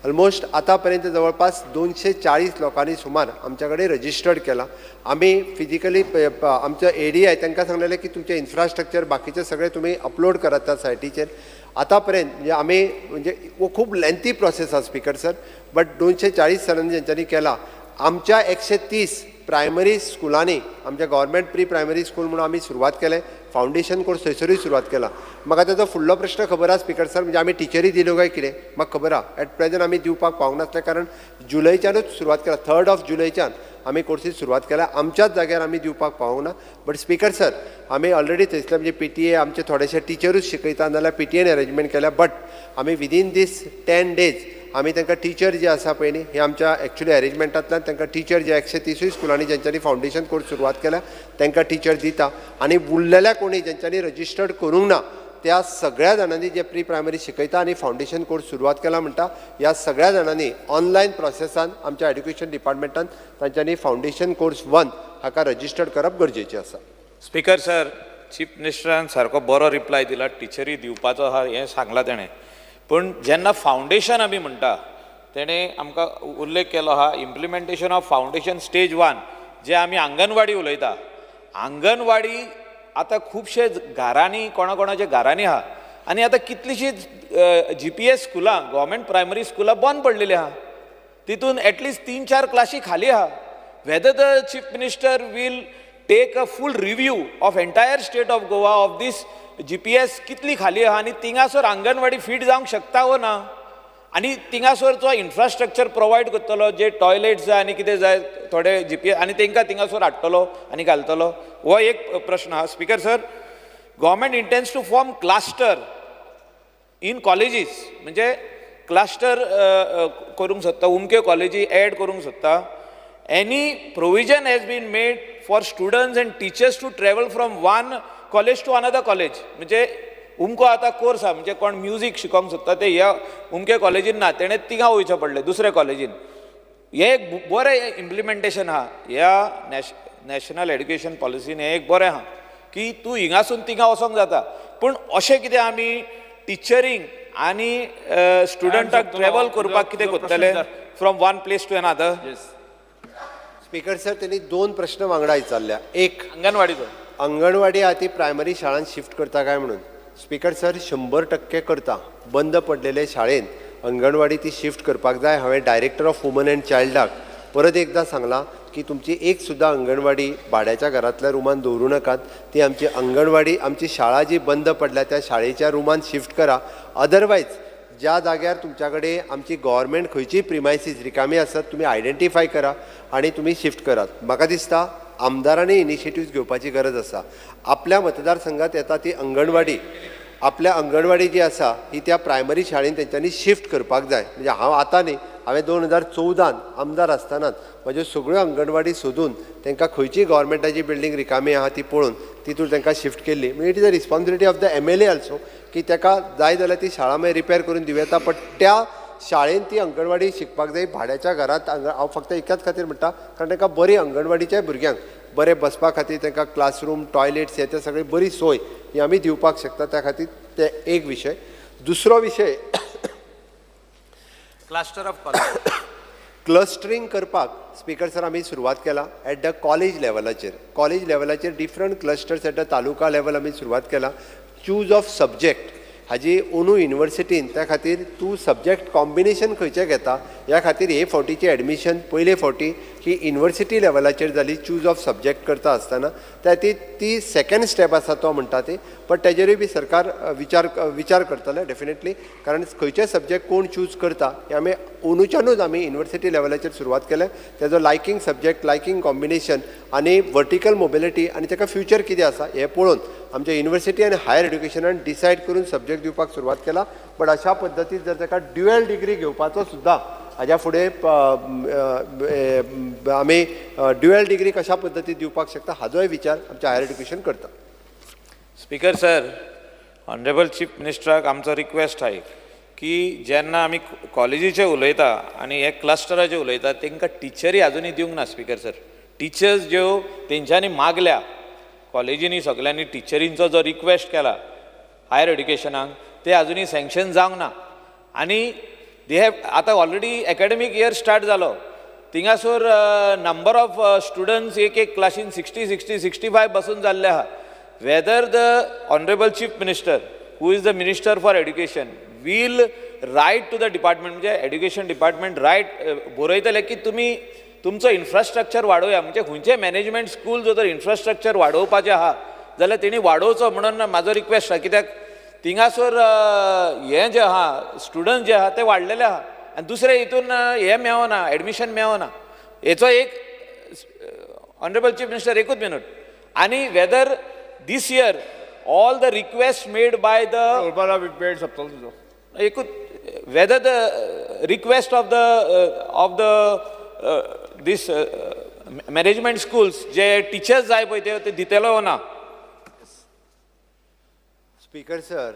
ऑलमोस्ट आतां पर्यंत जवळपास 240 लोकांनी सुमार आमच्या कडेन रजिस्टर्ड केला. आमी फिजिकली आमचो ADI तांकां सांगलेलें की तुमचें इन्फ्रास्ट्रक्चर बाकीचे सगळे तुमी अपलोड करात त्या सायटीचेर. आतां पर्यंत म्हणजे आमी म्हणजे खूब लेंथी प्रोसेस आसा स्पीकर सर, बट 240 जाणांनी जेंच्यांनी केला. आमच्या 130 प्रायमरी स्कुलांनी आमच्या गव्हर्मेंट प्री प्रायमरी स्कूल म्हणून आमी सुरवात केलें, फावंडेशन कोर्स थंयसरूय सुरवात केला. म्हाका ताचो फुडलो प्रश्न खबर आसा स्पीकर सर, म्हणजे आमी टिचरी दिल्यो काय कितें म्हाका खबर आसा. एट प्रेझेंट आमी दिवपाक पावंक नासलें कारण जुलयच्यानूच सुरवात केला, 3rd ऑफ जुलयच्यान आमी कोर्सीस सुरवात केल्या आमच्याच जाग्यार आमी दिवपाक पावूंक ना बट स्पीकर सर आमी ऑलरेडी थंयसले म्हणजे PTA आमचे थोडेशे टिचरूच शिकयता नाल्यार PTAन अरेंजमेंट केल्या बट आमी विदीन दीस 10 days आमी तांकां टीचर जे आसा पळय न्ही हे आमच्या एक्चुली अरेंजमेंटांतल्यान तांकां टीचर जे 130 स्कुलांनी जेंच्यांनी फावंडेशन कोर्स सुरवात केला तांकां टीचर दिता आनी उरलेल्या कोणी जेंच्यांनी रजिस्टर्ड करूंक ना त्या सगळ्या जाणांनी जे प्री प्रायमरी शिकयता आनी फावंडेशन कोर्स सुरवात केला म्हणटा ह्या सगळ्या जाणांनी ऑनलायन प्रोसेसान आमच्या एड्युकेशन डिपार्टमेंटान तांच्यांनी फावंडेशन कोर्स 1 हाका रजिस्टर्ड करप गरजेचें आसा. स्पीकर सर, चीफ मिनिस्टरान सारको बरो रिप्लाय दिला, टिचरी दिवपाचो आहा हें सांगलां तेणें. पूण जेन्ना फावंडेशन आमी म्हणटा तेणें आमकां उल्लेख केलो आहा इम्प्लिमेंटेशन ऑफ फावंडेशन स्टेज 1 जे आमी आंगणवाडी उलयता. आंगणवाडी आतां खुबशे घरांनी कोणाच्या घरांनी आहा आनी आतां कितलींशींच GPS स्कुलां गव्हर्मेंट प्रायमरी स्कुलां बंद पडलेली आहा. तितून एटलिस्ट 3-4 क्लासी खाली आहा. Whether the chief minister will take a full review of entire state of Goa of this GPS कितली खाली आहा आनी थिंगासोर आंगणवाडी फीट जावंक शकता वो ना आनी थिंगासोरचो इन्फ्रास्ट्रक्चर प्रोवायड करतलो जे टॉयलेट्स जाय आनी कितें जाय थोडे GPS आनी तांकां थिंगासोर हाडटलो आनी घालतलो हो एक प्रश्न आहा. Speaker sir, government intends to form cluster in colleges म्हणजे क्लस्टर करूंक सोदता, उमके कॉलेजी एड करूंक सोदता. Any provision has been made for students and teachers to travel from one college to another college म्हणजे उमको आतां कोर्स आहा म्हणजे कोण म्युझीक शिकोंक सोदता ते ह्या उमके कॉलेजीन ना तेणें तिंगा वयचें पडलें दुसऱ्या कॉलेजीन. हें एक बरें इम्प्लिमेंटेशन आहा ह्या नॅशनल एड्युकेशन पॉलिसीन. हें एक बरें आहा की तूं हिंगासून तिंगा वचोंक जाता पूण अशें कितें आमी टिचरींग आनी स्टुडंटाक ट्रॅवल करपाक कितें करतले from one place to another. Speaker sir त्यांनी 2 प्रश्न वांगडा विचारल्या. एक अंगणवाडीचो अंगणवाडी आहा ती प्रायमरी शाळांत शिफ्ट करता काय म्हणून. स्पीकर सर 100% करता. बंद पडलेले शाळेन अंगणवाडी ती शिफ्ट करपाक जाय. हांवें डायरेक्टर ऑफ वुमन अँड चायल्डाक परत एकदां सांगलां की तुमची एक सुद्दां अंगणवाडी भाड्याच्या घरांतल्या रुमान दवरूं नाकात. ती आमची अंगणवाडी आमची शाळा जी बंद पडल्या त्या शाळेच्या रुमान शिफ्ट करा. अदरवायज ज्या जाग्यार तुमच्या कडेन आमची गव्हर्मेंट खंयचीय प्रिमायसीस रिकामी आसत तुमी आयडेंटिफाय करा आनी तुमी शिफ्ट करात. म्हाका दिसता आमदारांनी इनिशिएटिव्ह घेवपाची गरज आसा. आपल्या मतदारसंघात येता ती अंगणवाडी आपल्या अंगणवाडी जी आसा ही त्या प्रायमरी शाळेन तेंच्यांनी शिफ्ट करपाक जाय. म्हणजे हांव आतां न्ही हांवें 2014 आमदार आसतनाच म्हाज्यो सगळ्यो अंगणवाडी सोदून तांकां खंयची गव्हर्मेंटाची बिल्डींग रिकामी आहा ती पळोवन तितून तांकां शिफ्ट केल्ली. म्हणजे it is a responsibility of the MLA also की ताका जाय जाल्यार ती शाळा मागीर रिपेर करून दिवं येता. पण त्या शाळेन ती अंगणवाडी शिकपाक जाय भाड्याच्या घरांत. हांव फक्त एकाच खातीर म्हणटा कारण तांकां बरी अंगणवाडीच्या भुरग्यांक बरे बसपा खातीर तांकां क्लासरूम टॉयलेट्स हे ते सगळी बरी सोय ही आमी दिवपाक शकता. त्या खातीर ते एक विशय. दुसरो विशय क्लस्टर ऑफ कॉलेज क्लस्टरींग करपाक स्पीकर सर आमी सुरवात केला एट द कॉलेज लेवलाचेर. कॉलेज लेवलाचेर different clusters at the taluka level आमी सुरवात केला. चूज ऑफ सब्जेक्ट हाजी अंदू युनिवर्सिटीन त्या खातीर तूं सब्जेक्ट कॉम्बिनेशन खंयचें घेता ह्या खातीर हे फावटीची एडमिशन पयले फावटी ही युनिवर्सिटी लेवलाचेर जाली चूज ऑफ सब्जेक्ट करता आसतना. त्या ती सेकंड स्टेप आसा तो म्हणटा ती. पण तेजेरूय बी सरकार विचार करतले डेफिनेटली कारण खंयचे सब्जेक्ट कोण चूज करता हे आमी अंदूच्यानूच आमी युनिवर्सिटी लेवलाचेर सुरवात केले. तेजो लायकींग सब्जेक्ट लायकींग कॉम्बिनेशन आनी वर्टिकल मोबिलिटी आनी ताका फ्युचर कितें आसा हें पळोवन आमच्या युनिवर्सिटी आनी हायर एड्युकेशनान डिसायड करून सब्जेक्ट दिवपाक सुरवात केला. बट अशा पद्दतीन जर ताका ड्युएल डिग्री घेवपाचो सुद्दां हाज्या फुडें आमी ड्युएल डिग्री कशा पद्दतीन दिवपाक शकता हाजोय विचार आमच्या हायर एड्युकेशन करता. स्पीकर सर, ऑनरेबल चीफ मिनिस्टराक आमचो रिक्वेस्ट आहे की जेन्ना आमी कॉलेजीचे उलयता आनी हे क्लस्टराचे उलयता तांकां टिचरी आजुनी दिवंक ना. स्पीकर सर, टिचर्स ज्यो तेंच्यांनी मागल्या कॉलेजींनी सगळ्यांनी टिचरींचो जो रिक्वेस्ट केला हायर एड्युकेशनाक ते आजुनी सँक्शन जावंक ना. आनी दे हॅव आतां ऑलरेडी एकाडेमीक इयर स्टार्ट जालो. थिंगासोर नंबर ऑफ स्टुडंट्स एक क्लासीन 60-65 बसून जाल्ले आहा. Whether the honourable chief minister who is the minister for education will write to the department म्हणजे एड्युकेशन डिपार्टमेंट बरयतले की तुमी तुमचो इन्फ्रास्ट्रक्चर वाडोवया. म्हणजे खंयचे मॅनेजमेंट स्कूल जो तर इन्फ्रास्ट्रक्चर वाडोवपाचें आहा जाल्यार तेणी वाडोवचो म्हणून म्हाजो रिक्वेस्ट आहा. कित्याक थिंगासोर हें जें आहा स्टुडंट जे आहा ते वाडलेले आहा आनी दुसरे हितून हें मेळना एडमिशन मेळना. हेचो एक ऑनरेबल चीफ मिनिस्टर एकूच मिनट आणि whether this year all the request made by the वेळ सोंपतलो तुजो एकूच whether the request of the this management schools जे टीचर्स जाय पळय ते दितेलो ना. स्पीकर सर,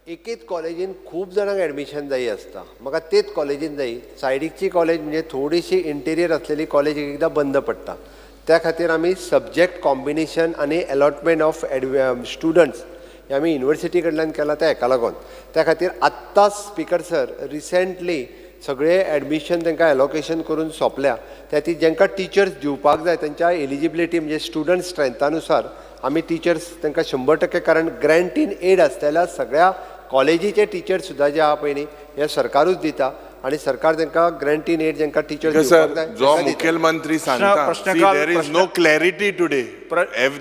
एकेच कॉलेजीन खूप जाणांक ॲडमिशन जायी आसता. म्हाका तेच कॉलेजीन जायी. सायडीकची कॉलेज म्हणजे थोडीशी इंटेरियर असलेली कॉलेज एकदां बंद पडटा. त्या खातीर आमी सब्जेक्ट कॉम्बिनेशन आनी अलॉटमेंट ऑफ स्टुडंट्स हे आमी युनिवर्सिटी कडल्यान केला त्या हेका लागून. त्या खातीर आत्ताच स्पीकर सर रिसेंटली सगळे ॲडमिशन तांकां एलोकेशन करून सोंपल्या. त्या खातीर जांकां टिचर्स दिवपाक जाय तांच्या एलिजिबिलिटी म्हणजे स्टुडंट स्ट्रेंथानुसार आमी टिचर्स तांकां 100% कारण ग्रँट इन एड आसलेल्या सगळ्या कॉलेजीचे टिचर्स सुद्दां जे आहा पळय न्ही हे सरकारूच दिता आणि सरकार तांकां ग्रँट इन एड जांकां टिचर्स दिवपाक जाय जो मुखेलमंत्री सांगता there is no clarity today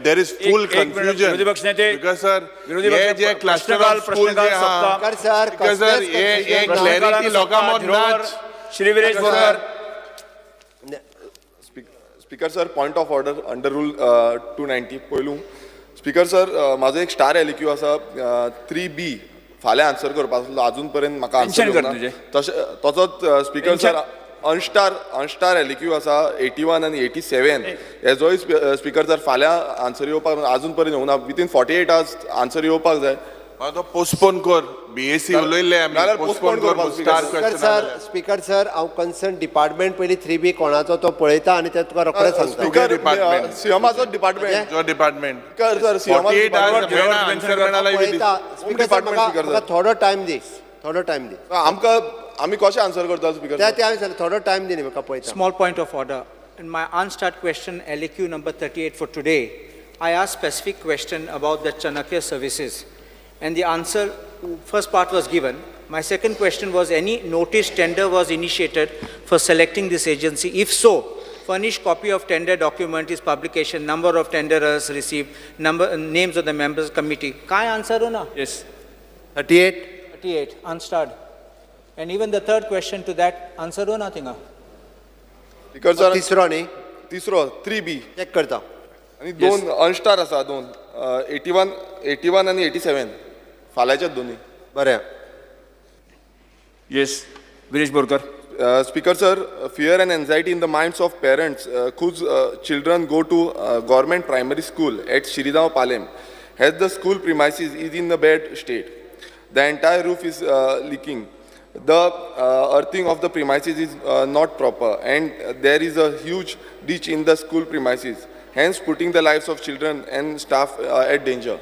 there is full confusion because sir हे जे क्लस्टर ऑफ स्कूल जे आहा सर हे क्लॅरिटी लोकां मदीं नाच. Shri Viresh Borkar. Speaker sir, point of order under rule 290 पयलू. स्पीकर सर, म्हाजो एक स्टार एलिक्यू आसा 3B फाल्यां आन्सर करपाक आसलो अजून पर्यंत म्हाका आन्सर तशें तसोच स्पीकर सर अनस्टार एलिक्यू आसा 81 आनी 87 हेजोय स्पीकर सर फाल्यां आन्सर येवपाक अजून पर्यंत येवना. विथीन 48 आवर्स आन्सर येवपाक जाय. तो पोस्टपोन कर. बीएससी उलयल्ले आमी पोस्टपोन कर. स्पीकर सर, हांव कन्सर्न डिपार्टमेंट पयलीं 3B कोणाचो तो पळयता आनी ते तुका रोखडें सांगता. स्पीकर डिपार्टमेंट सीएमाचो डिपार्टमेंट जो डिपार्टमेंट सर म्हाका थोडो टायम दी. थोडो टायम दी. आमकां आमी कशें आन्सर करता स्पीकर? त्या हांवें सांगलें थोडो टायम दी न्ही म्हाका पळयता. Small point of order. In my unstart question, LQ number 38 for today, I asked specific question about the Chanakya services. And the answer, first part was given. My second question was, any notice tender was initiated for selecting this agency? If so, furnish copy of tender document, is publication, number of tenderers received, names of the members committee. Kai answer ho na? Yes. 38, unstarred. And even the third question to that, answer ho nothing. Speaker sir, तिसरो 3B check करता. आनी दोन अनस्टार आसा दोन 81 आनी 87 फाल्यांच्याच दोनी. बरें. Yes Viresh Borkar. Speaker sir, fear and anxiety in the minds of parents whose children go to government primary school at Shiridao Palem, as the school premises is in a bad state. The entire roof is leaking. The earthing of the premises is not proper, and there is a huge ditch in the school premises, hence putting the lives of children and staff at danger.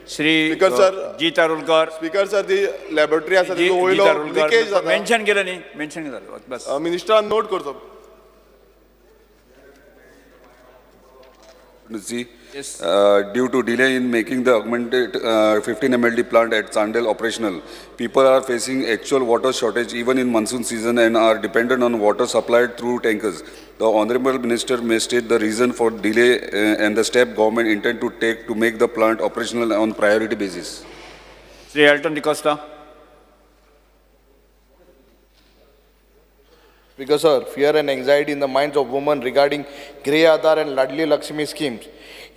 Shri Geeta Rulkar. Speaker sir, ती laboratory आसा तिचो वयलो leakage जाता. Mention केलं न्ही, mention केलं बस. मिनिस्टरान note करचो. Due to delay in making the augmented 15 MLD plant at Chandel operational, people are facing actual water shortage even in monsoon season and are dependent on water supplied through tankers. The Honorable Minister may state the reason for delay and the step government intend to take to make the plant operational on priority basis. Sri Elton D'Costa. Because sir, fear and anxiety in the minds of women regarding Grey Aadhar and Ladli Lakshmi schemes.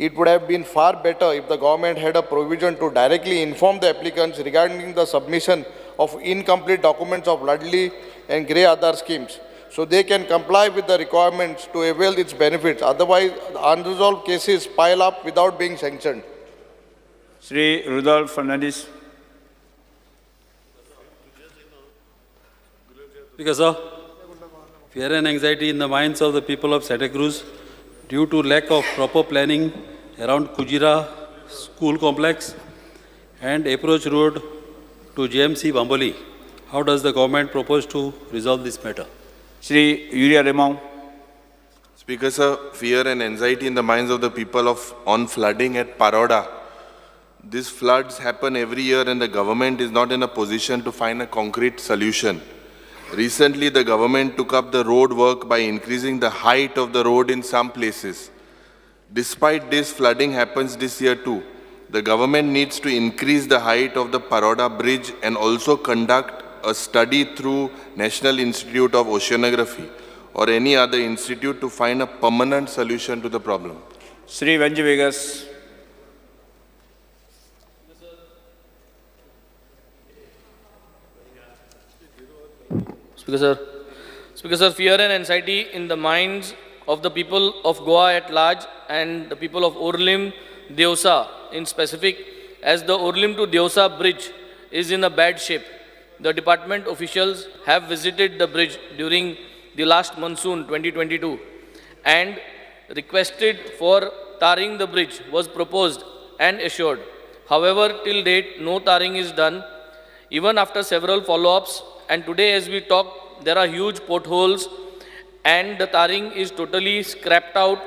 It would have been far better if the government had a provision to directly inform the applicants regarding the submission of incomplete documents of Ladli and Grey Aadhar schemes, so they can comply with the requirements to avail its benefits. Otherwise, unresolved cases pile up without being sanctioned. Sri Rudolph Fernandez. Because of fear and anxiety in the minds of the people of Santa Cruz due to lack of proper planning around Kujira school complex and approach road to JMC Bamboli. How does the government propose to resolve this matter? Sri Yuria Remau. Speaker sir, fear and anxiety in the minds of the people on flooding at Paroda. These floods happen every year and the government is not in a position to find a concrete solution. Recently, the government took up the road work by increasing the height of the road in some places. Despite this, flooding happens this year too. The government needs to increase the height of the Paroda bridge and also conduct a study through National Institute of Oceanography or any other institute to find a permanent solution to the problem. Sri Venji Vegas. Speaker, sir, fear and anxiety in the minds of the people of Goa at large and the people of Orlim, Deosa in specific, as the Orlim to Deosa bridge is in a bad shape. The department officials have visited the bridge during the last monsoon 2022 and requested for tarring the bridge was proposed and assured. However, till date, no tarring is done, even after several follow-ups. And today, as we talk, there are huge potholes and the tarring is totally scrapped out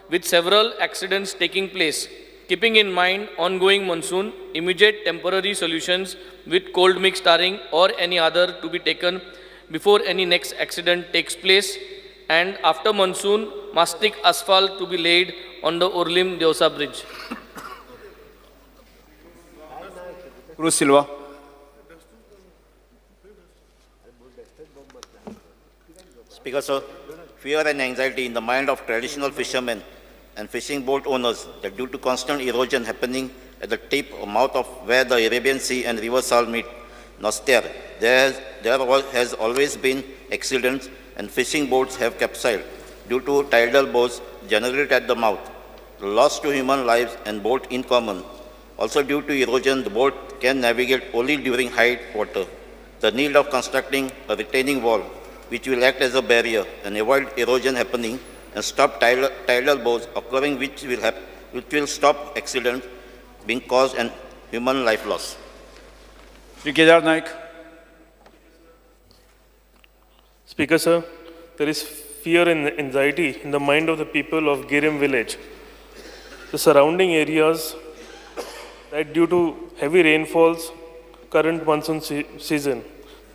with several accidents taking place. Keeping in mind ongoing monsoon, immediate temporary solutions with cold mix tarring or any other to be taken before any next accident takes place. And after monsoon, mastic asphalt to be laid on the Orlim Deosa bridge. Cruz Silva. Speaker, sir, fear and anxiety in the mind of traditional fishermen and fishing boat owners that due to constant erosion happening at the tip or mouth of where the Arabian Sea and River Sal meet, Noster, there has always been accidents and fishing boats have capsized due to tidal bores generated at the mouth. The loss to human lives and boat in common. Also due to erosion, the boat can navigate only during high water. The need of constructing a retaining wall which will act as a barrier and avoid erosion happening and stop tidal bores occurring which will stop accidents being caused and human life loss. Sri Kedar Naik. Speaker, sir, there is fear and anxiety in the mind of the people of Girim village. The surrounding areas, that due to heavy rainfalls, current monsoon season,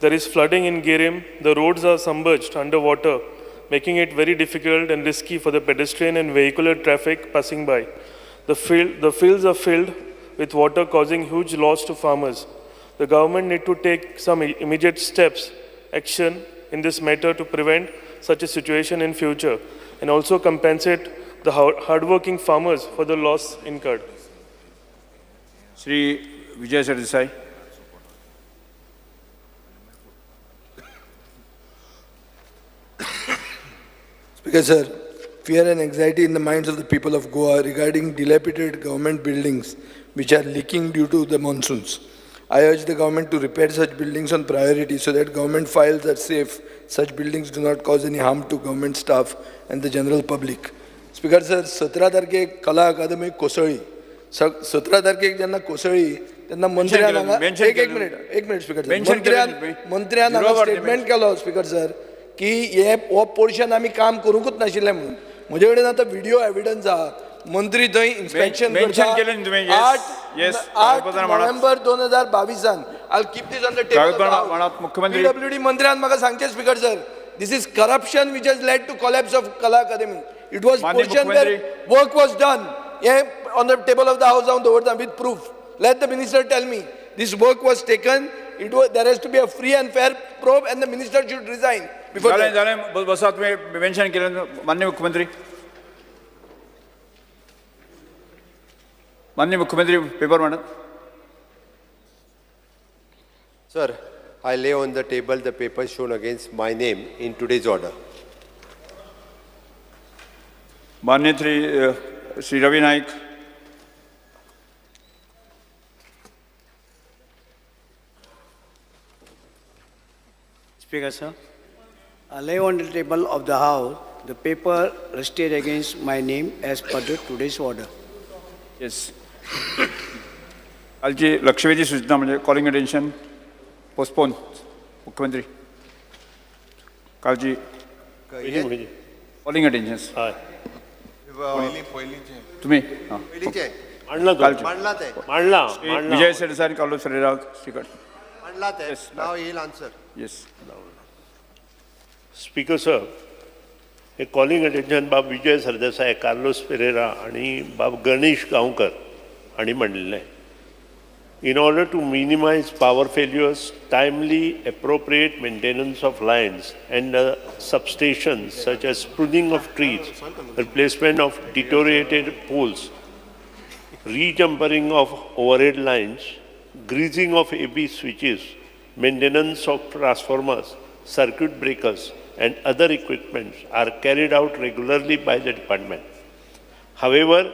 there is flooding in Girim. The roads are submerged underwater, making it very difficult and risky for the pedestrian and vehicular traffic passing by. The fields are filled with water, causing huge loss to farmers. The government need to take some immediate action in this matter to prevent such a situation in future and also compensate the hardworking farmers for the loss incurred. Sri Vijay Sardesai. Speaker, sir, fear and anxiety in the minds of the people of Goa regarding dilapidated government buildings which are leaking due to the monsoons. I urge the government to repair such buildings on priority so that government files are safe. Such buildings do not cause any harm to government staff and the general public. Speaker, sir, 17 तारखेक कला अकादमी कोसळी. 17 तारखेक जेन्ना कोसळी तेन्ना मंत्र्यान एक minute speaker मंत्र्यान statement केलो speaker sir की हो पोर्शन आमी काम करूंकूच नाशिल्लें म्हणून. म्हजे कडेन आतां व्हिडिओ एविडन्स आहा. मंत्री थंय इन्स्पेक्शन करता 8 November 2022 I keep this on the table. PWD मंत्र्यान म्हाका सांगचे speaker sir, this is corruption which has led to collapse of Kala Academy. It was portion where work was done. On the table of the House with proof. Let the minister tell me. This work was taken. There has to be a free and fair probe and the minister should resign. Before बसा तुम्ही mention केलं माननीय मुख्यमंत्री. माननीय मुख्यमंत्री paper मांडा. Sir, I lay on the table the papers shown against my name in today's order. माननीय Sri Ravi Naik. Speaker, sir, I lay on the table of the House the paper listed against my name as per the today's order. Yes. कालची लक्षवेधी सूचना म्हणजे calling attention postpone. मुख्यमंत्री कालची calling attention तुम्ही विजय सरदेसाई आणि Carlos Ferreira speaker. Now he'll answer. Yes. Speaker sir, हे calling attention बाब विजय सरदेसाई, कार्लोस फेरेरा आणि बाब गणेश गांवकर हांणी मांडिल्लें. In order to minimize power failures, timely, appropriate maintenance of lines and substations such as pruning of trees, replacement of deteriorated poles, rejumpering of overhead lines, greasing of AB switches, maintenance of transformers, circuit breakers, and other equipment are carried out regularly by the department. However,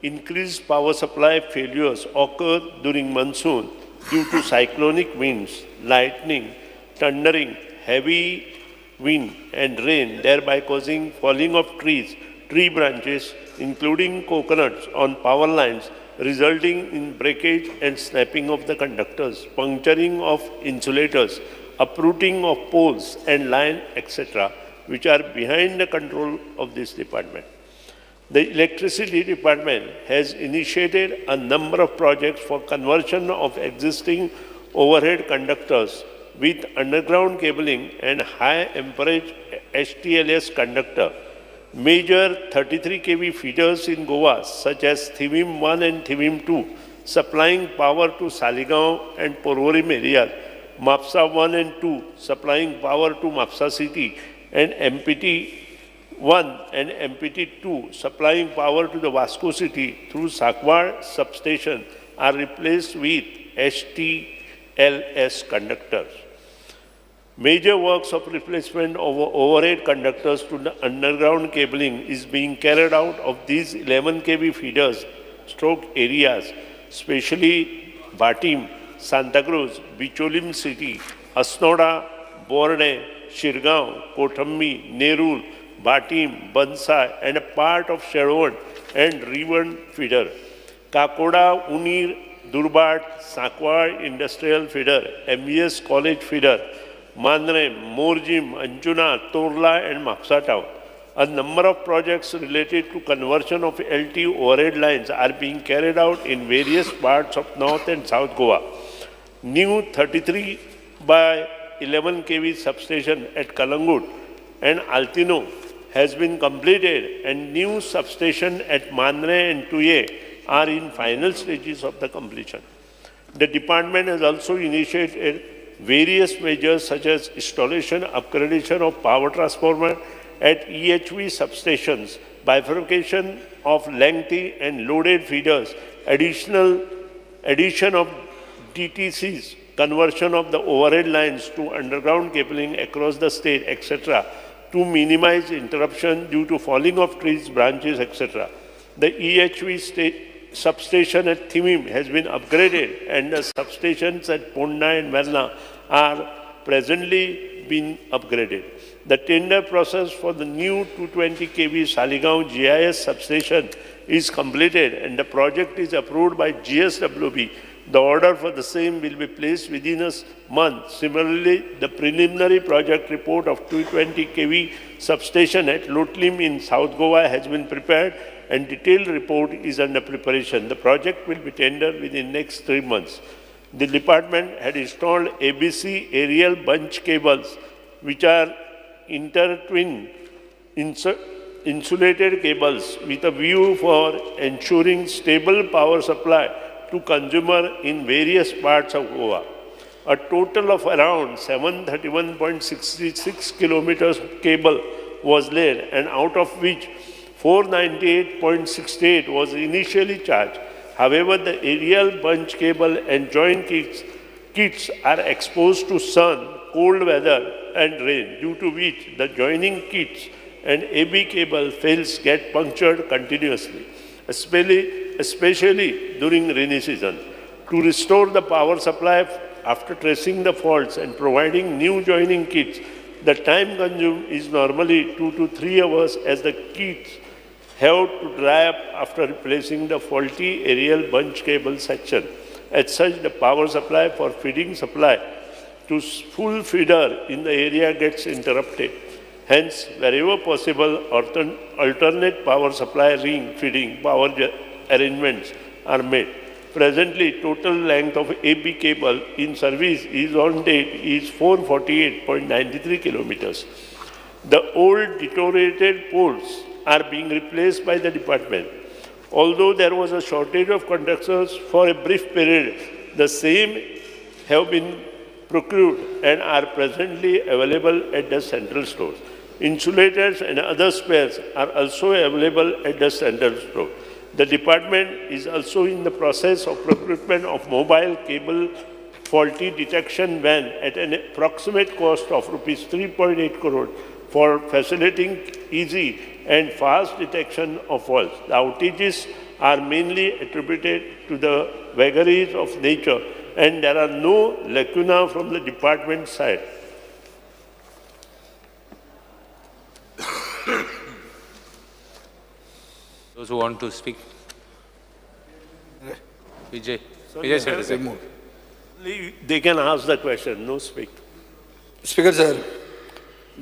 increased power supply failures occur during monsoon due to cyclonic winds, lightning, thundering, heavy wind and rain, thereby causing falling of trees, tree branches, including coconuts on power lines, resulting in breakage and snapping of the conductors, puncturing of insulators, uprooting of poles and line, etc., which are behind the control of this department. The Electricity Department has initiated a number of projects for conversion of existing overhead conductors with underground cabling and high amperage HTLS conductor. Major 33 kV feeders in Goa, such as Thivim 1 and Thivim 2, supplying power to Saligaon and Porvorim areas, MAPSA 1 and 2, supplying power to MAPSA city, and MPT 1 and MPT 2, supplying power to the Vasco city through Sakwar substation, are replaced with HTLS conductors. Major works of replacement of overhead conductors to the underground cabling is being carried out of these 11 kV feeders stroke areas, especially Batim, Santa Cruz, Bicholim city, Asnoda, Borne, Shirgaon, Kothambi, Nerul, Batim, Bansai, and a part of Sherwan and Rivan feeder. Kakoda, Unir, Durbat, Sakwar Industrial Feeder, MBS College Feeder, Mandre, Morjim, Anjuna, Torla, and Mapsa Town. A number of projects related to conversion of LT overhead lines are being carried out in various parts of North and South Goa. New 33 by 11 kV substation at Kalangut and Altino has been completed, and new substation at Mandre and Tuye are in final stages of the completion. The department has also initiated various measures such as installation, upgradation of power transformer at EHV substations, bifurcation of lengthy and loaded feeders, addition of DTCs, conversion of the overhead lines to underground cabling across the state, etc., to minimize interruption due to falling of trees, branches, etc. The EHV substation at Thimim has been upgraded, and the substations at Ponda and Verna are presently being upgraded. The tender process for the new 220 kV Saligaon GIS substation is completed, and the project is approved by GSWB. The order for the same will be placed within a month. Similarly, the preliminary project report of 220 kV substation at Lotlim in South Goa has been prepared, and detailed report is under preparation. The project will be tendered within next 3 months. The department had installed ABC aerial bunch cables, which are intertwined insulated cables with a view for ensuring stable power supply to consumer in various parts of Goa. A total of around 731.66 kilometers of cable was laid, and out of which 498.68 was initially charged. However, the aerial bunch cable and joint kits are exposed to sun, cold weather and rain, due to which the joining kits and AB cable fails get punctured continuously, especially during rainy season. To restore the power supply after tracing the faults and providing new joining kits, the time consumed is normally 2 to 3 hours, as the kits have to dry up after replacing the faulty aerial bunch cable section. As such, the power supply for feeding supply to full feeder in the area gets interrupted. Hence, wherever possible, alternate power supply ring feeding power arrangements are made. Presently, total length of AB cable in service is on date is 448.93 kilometers. The old deteriorated poles are being replaced by the department. Although there was a shortage of conductors for a brief period, The same have been procured and are presently available at the central stores. Insulators and other spares are also available at the central store. The department is also in the process of procurement of mobile cable faulty detection van at an approximate cost of rupees 3.8 crore for facilitating easy and fast detection of faults. The outages are mainly attributed to the vagaries of nature, and there are no lacuna from the department side. Those who want to speak. Vijay. Vijay sir. They can ask the question, no speak. Speaker sir,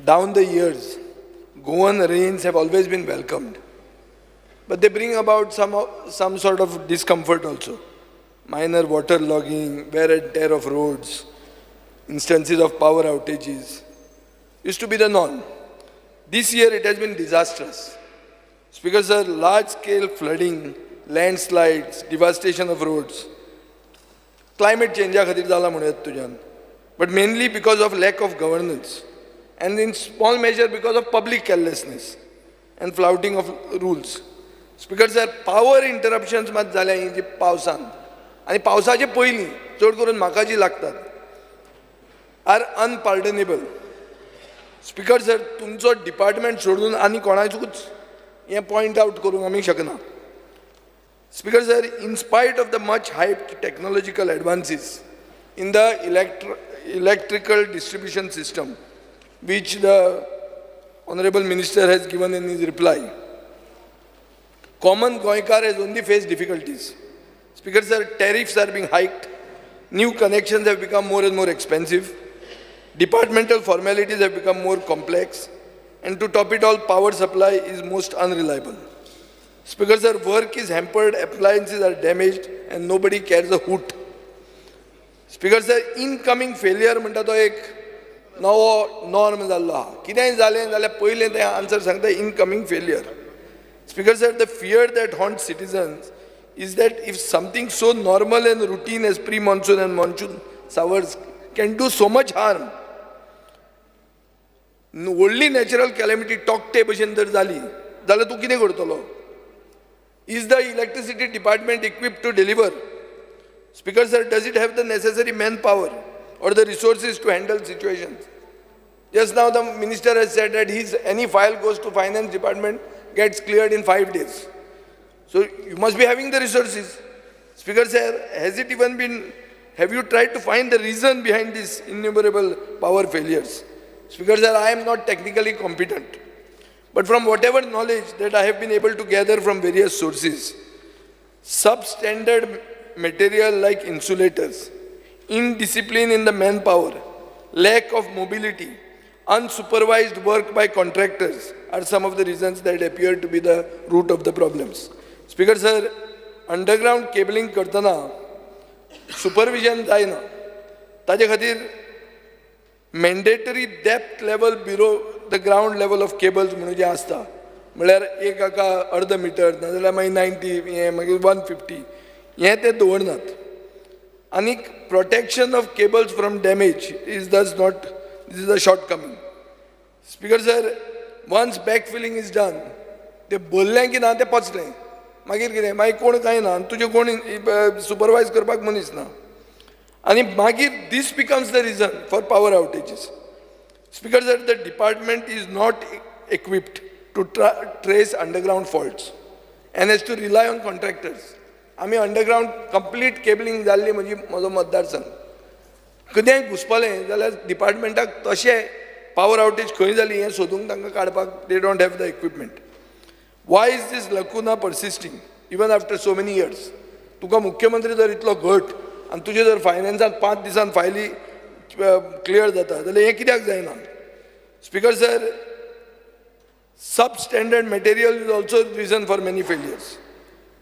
down the years, Goan rains have always been welcomed, but they bring about some sort of discomfort also. Minor water logging, wear and tear of roads, instances of power outages used to be the norm. This year it has been disastrous. Speaker sir, large-scale flooding, landslides, devastation of roads, climate change खातीर जाला म्हणून तुज्यान, but mainly because of lack of governance, and in small measure because of public carelessness and flouting of rules. Speaker sir, power interruptions मात जाल्या ही जी पावसान आनी पावसाचे पयलीं चड करून म्हाका जी लागतात आर अनपार्डनेबल. स्पीकर सर, तुमचो डिपार्टमेंट सोडून आनी कोणाचूच हें पॉयंट आउट करूंक आमी शकना. Speaker sir, in spite of the much hyped technological advances in the electrical distribution system, which the Honorable Minister has given in his reply, common Goikar has only faced difficulties. Speaker sir, tariffs are being hiked, new connections have become more and more expensive, departmental formalities have become more complex, and to top it all, power supply is most unreliable. Speaker sir, work is hampered, appliances are damaged, and nobody cares a hoot. Speaker sir, incoming failure म्हणटा तो एक नवो norm जाल्लो आहा. कितेंय जालें जाल्यार पयलें तें आन्सर सांगता incoming failure. Speaker sir, the fear that haunts citizens is that if something so normal and routine as pre-monsoon and monsoon showers can do so much harm, only natural calamity टोकटे भशेन जर जाली जाल्यार तूं कितें करतलो? Is the electricity department equipped to deliver? Speaker sir, does it have the necessary manpower or the resources to handle situations? Just now the minister has said that any file goes to finance department gets cleared in 5 days. So you must be having the resources. Speaker sir, have you tried to find the reason behind these innumerable power failures? Speaker sir, I am not technically competent, but from whatever knowledge that I have been able to gather from various sources, substandard material like insulators, indiscipline in the manpower, lack of mobility, unsupervised work by contractors are some of the reasons that appear to be the root of the problems. Speaker sir, underground cabling करतना supervision जायना. ताजे खातीर mandatory depth level below the ground level of cables म्हणून जे आसता, म्हळ्यार एक हाका अर्द मिटर नाजाल्यार मागीर 90 हें मागीर 150 हें ते दवरनात. आनी protection of cables from damage is thus not, this is a shortcoming. Speaker sir, once backfilling is done, ते भरलें की ना तें पचलें, मागीर कितें, मागीर कोण कांय ना, तुजें कोण सुपरवायज करपाक मनीस ना, आनी मागीर this becomes the reason for power outages. Speaker sir, the department is not equipped to trace underground faults and has to rely on contractors. आमी underground complete cabling जाल्ली म्हजो मतदारसंघ. कितेंय घुसपलें जाल्यार डिपार्टमेंटाक तशें power outage खंय जाली हें सोदूंक तांकां काडपाक they don't have the equipment. Why is this lacuna persisting even after so many years? तुका मुख्यमंत्री जर इतलो घट आनी तुजे जर फायनान्सांत 5 दिसान फायली क्लियर जाता जाल्यार हें कित्याक जायना? Speaker sir, substandard material is also the reason for many failures.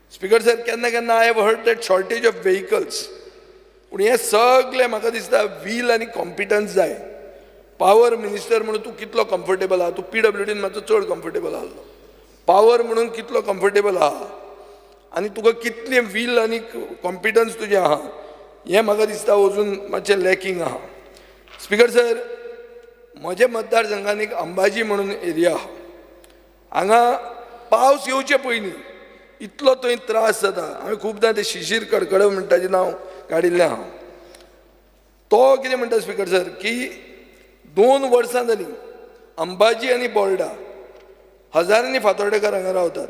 Speaker sir, केन्ना I have heard that shortage of vehicles. पूण हें सगळें म्हाका दिसता व्हील आनी कॉम्पिटन्स जाय. पावर मिनिस्टर म्हणून तूं कितलो कम्फर्टेबल आहा? तूं PWDन मातसो चड कम्फर्टेबल आसलो. पावर म्हणून कितलो कम्फर्टेबल आहा आनी तुका कितलें व्हील आनी कॉम्पिटन्स तुजें आहा हें म्हाका दिसता अजून मातशें लॅकिंग आहा. स्पिकर सर, म्हज्या मतदारसंघान एक अंबाजी म्हणून एरिया आहा. हांगा पावस येवचे पयलीं इतलो थंय त्रास जाता. हांवें खूबदां ते शिशीर कडकडव म्हणटा तें नांव काडिल्लें आहा. तो कितें म्हणटा स्पिकर सर की 2 वर्सां जालीं अंबाजी आनी बोर्डा हजारांनी फातोर्डेकार हांगा रावतात.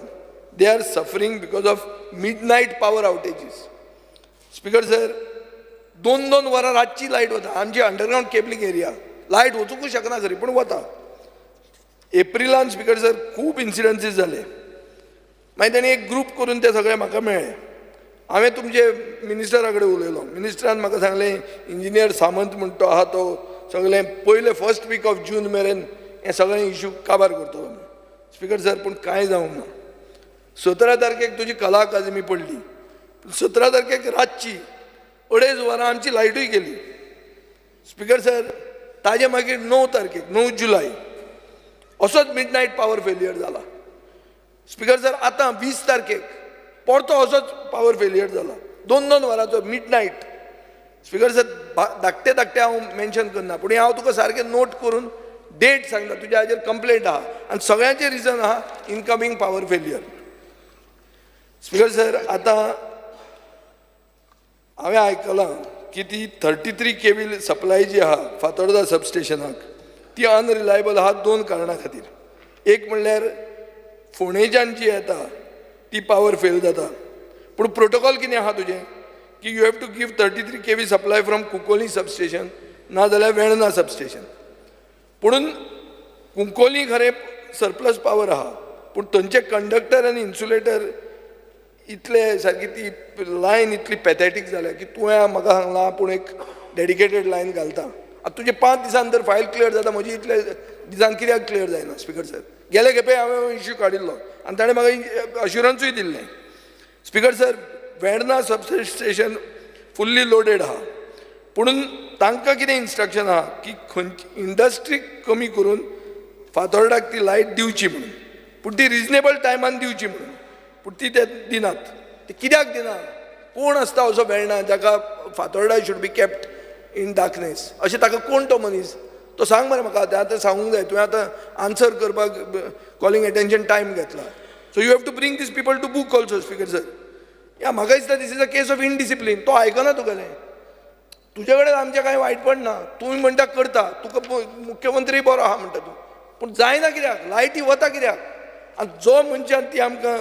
They are suffering because of midnight power outages. Speaker sir, 2-2 वरां रातची लायट वता. आमची अंडरग्रावंड केबलिंग एरिया, लायट वचूंकूच शकना खरी पूण वता. एप्रिलान स्पिकर सर खूब इन्सिडंसीस जाले. मागीर ताणें एक ग्रूप करून ते सगळे म्हाका मेळ्ळे. हांवें तुमचे मिनिस्टरा कडेन उलयलो. मिनिस्टरान म्हाका सांगलें इंजिनियर सामंत म्हणटा तो आहा तो सगळें पयले फर्स्ट वीक ऑफ जून मेरेन हें सगळें इश्यू काबार करतलो. स्पिकर सर, पूण कांय जावंक ना. 17 तारखेक तुजी कला अकादमी पडली. 17 तारखेक रातची 2.5 वरां आमची लायटूय गेली. स्पिकर सर, ताजे मागीर 9 तारखेक 9 जुलय असोच मिडनायट पावर फेल्युअर जाला. स्पिकर सर, आतां 20 तारखेक परतो असोच पावर फेल्युअर जाला. 2-2 वरांचो मिडनायट. स्पिकर सर, धाकटे हांव मेन्शन करना पूण हांव तुका सारकें नोट करून डेट सांगता. तुज्या हाजेर कंप्लेंट आहा आनी सगळ्यांचें रिजन आहा incoming power failure. Speaker sir, आतां हांवें आयकलां की ती 33 kV सप्लाय जी आहा फातोर्डा सबस्टेशनाक ती अनरिलायबल आहा 2 कारणां खातीर. एक म्हणल्यार फोंडेच्यान जी येता ती पावर फेल जाता. पूण प्रोटोकॉल कितें आहा तुजें की you have to give 33 kV supply from Cuncolim substation नाजाल्यार वेर्णा सबस्टेशन. पुणून कुंकोली खरें सरप्लस पावर आहा पूण थंयचे कंडक्टर आनी इन्सुलेटर इतले सारकी ती लायन इतली पॅथेटीक जाल्या की तुवें म्हाका सांगलां पूण एक डेडिकेटेड लायन घालता. आतां तुजे 5 दिसां भितर फायल क्लियर जाता. म्हजी इतले दिसान कित्याक क्लियर जायना? स्पिकर सर, गेले खेपे हांवें इश्यू काडिल्लो आनी ताणें म्हाका अश्युरन्सूय दिल्लें. Speaker sir, Verna substation fully loaded आहा पुणून तांकां कितें इन्स्ट्रक्शन आहा की खंयची इंडस्ट्रीक कमी करून फातोर्डाक ती लायट दिवची म्हणून. पूण ती रिजनेबल टायमान दिवची म्हणून. पूण ती ते दिनात. ते कित्याक दिना? कोण आसता असो वेर्णा जाका Fatorda should be kept in darkness? अशें ताका कोण तो मनीस? तो सांग मरे म्हाका. तें आतां सांगूंक जाय. तुवें आतां आन्सर करपाक कॉलिंग एटेन्शन टायम घेतला. So you have to bring this people to book also. Speaker sir, म्हाका दिसता this is a case of इनडिसिप्लीन. तो आयकना तुगेलें. तुजे कडेन आमचें कांय वायटपण ना. तुवें म्हणटा करता. तुका मुख्यमंत्री बरो आहा म्हणटा तूं. पूण जायना कित्याक? लायटी वता कित्याक? आनी जो मनशान ती आमकां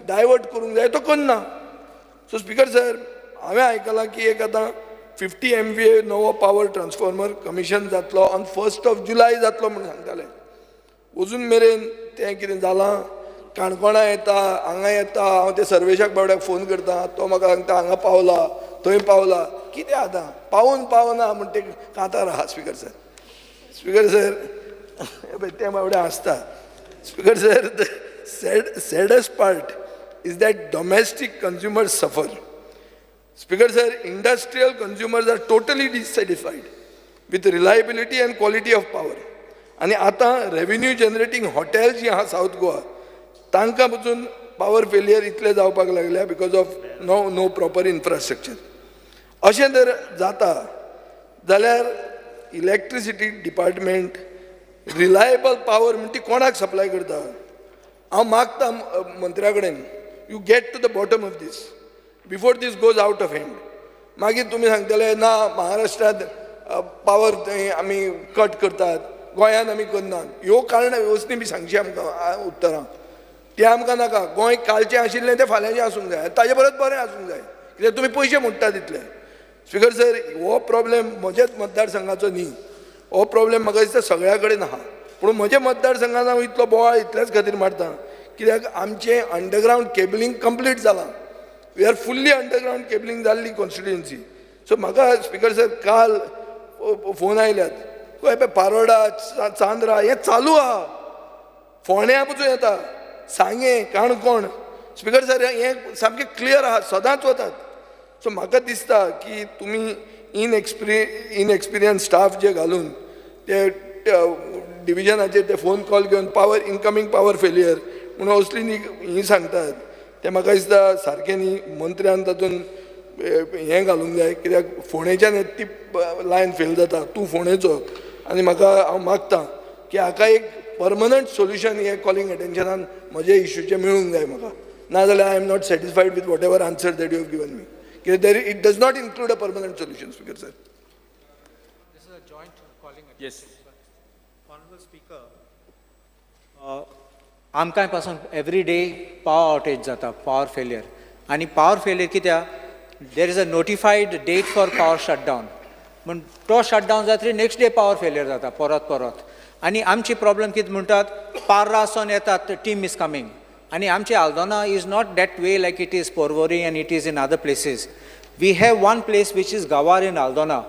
डायवर्ट करूंक जाय तो करना. सो स्पिकर सर, हांवें आयकलां की एक आतां 50 MVA नवो पावर ट्रान्सफॉर्मर कमिशन जातलो ऑन 1 जुलय जातलो म्हणून सांगताले. अजून मेरेन तें कितें जालां? काणकोणा येता, हांगा येता. हांव ते सर्वेशाक बावड्याक फोन करता. तो म्हाका सांगता हांगा पावला, थंय पावला. कितें आतां पावना म्हण ते कांतार आहा. स्पिकर सर, स्पिकर सर, ते बावड्या आसता. Speaker sir, the saddest part is that domestic consumers suffer. Speaker sir, industrial consumers are totally dissatisfied with reliability and quality of power. आणि आता revenue generating hotels जी आहा साऊथ गोवा तांकां पसून power failure इतले जावपाक लागल्या because of no proper infrastructure. अशें जर जाता जाल्यार इलेक्ट्रिसिटी डिपार्टमेंट रिलायबल पावर म्हणटी कोणाक सप्लाय करता? हांव मागता मंत्र्या कडेन you get to the bottom of this before this goes out of hand. मागीर तुमी सांगतले ना महाराष्ट्रांत पावर आमी कट करतात, गोंयांत आमी करनात. ह्यो कारणां वेवस्थीत बी सांगची आमकां उत्तरां. तें आमकां नाका. गोंय कालचें आशिल्लें तें फाल्यांचें आसूंक जाय. ताजे परस बरें आसूंक जाय कित्याक तुमी पयशे मोडटा तितले. स्पिकर सर, हो प्रॉब्लेम म्हजेच मतदारसंघाचो न्ही. हो प्रॉब्लेम म्हाका दिसता सगळ्या कडेन आहा. पूण म्हज्या मतदारसंघांत हांव इतलो बोवाळ इतल्याच खातीर मारता कित्याक आमचें अंडरग्रावंड केबलिंग कंप्लीट जालां. We are fully underground cabling जाल्ली कॉन्स्टिट्युएन्सी. सो म्हाका स्पिकर सर काल फोन आयल्यात. पळय पारोडा, चांद्रा हें चालू आहा. फोण्या पसून येता, सांगे, काणकोण. स्पिकर सर, हें सामकें क्लियर आहा. सदांच वतात. सो म्हाका दिसता की तुमी इनएक्सपिरियन्स स्टाफ जे घालून ते डिविजनाचेर ते फोन कॉल घेवन पावर इनकमिंग पावर फेलियर म्हणून असली ही सांगतात ते म्हाका दिसता सारकें न्ही. मंत्र्यान तातूंत हें घालूंक जाय कित्याक फोंडेच्यान ती लायन फेल जाता तूं फोंडेचो आनी म्हाका हांव मागतां की हाका एक परमनंट सोल्युशन हे कॉलिंग अटेन्शनान म्हज्या इश्यूचें मेळूंक जाय म्हाका नाजाल्यार I am not satisfied with whatever answer that you have given me कित्याक there it does not include a permanent solution speaker sir. Yes. Honorable Speaker, आमकां पासून एवरी डे पावर आउटेज जाता पावर फेलियर आनी power failure कित्याक there is a notified date for power shutdown म्हण तो shutdown जातरी next day power failure जाता परत परत आनी आमची प्रॉब्लम कितें म्हणटात पार्रासून येतात टीम इज कमींग आनी आमची Aldona is not that way like it is Porvorim and it is in other places. We have one place which is गवार in Aldona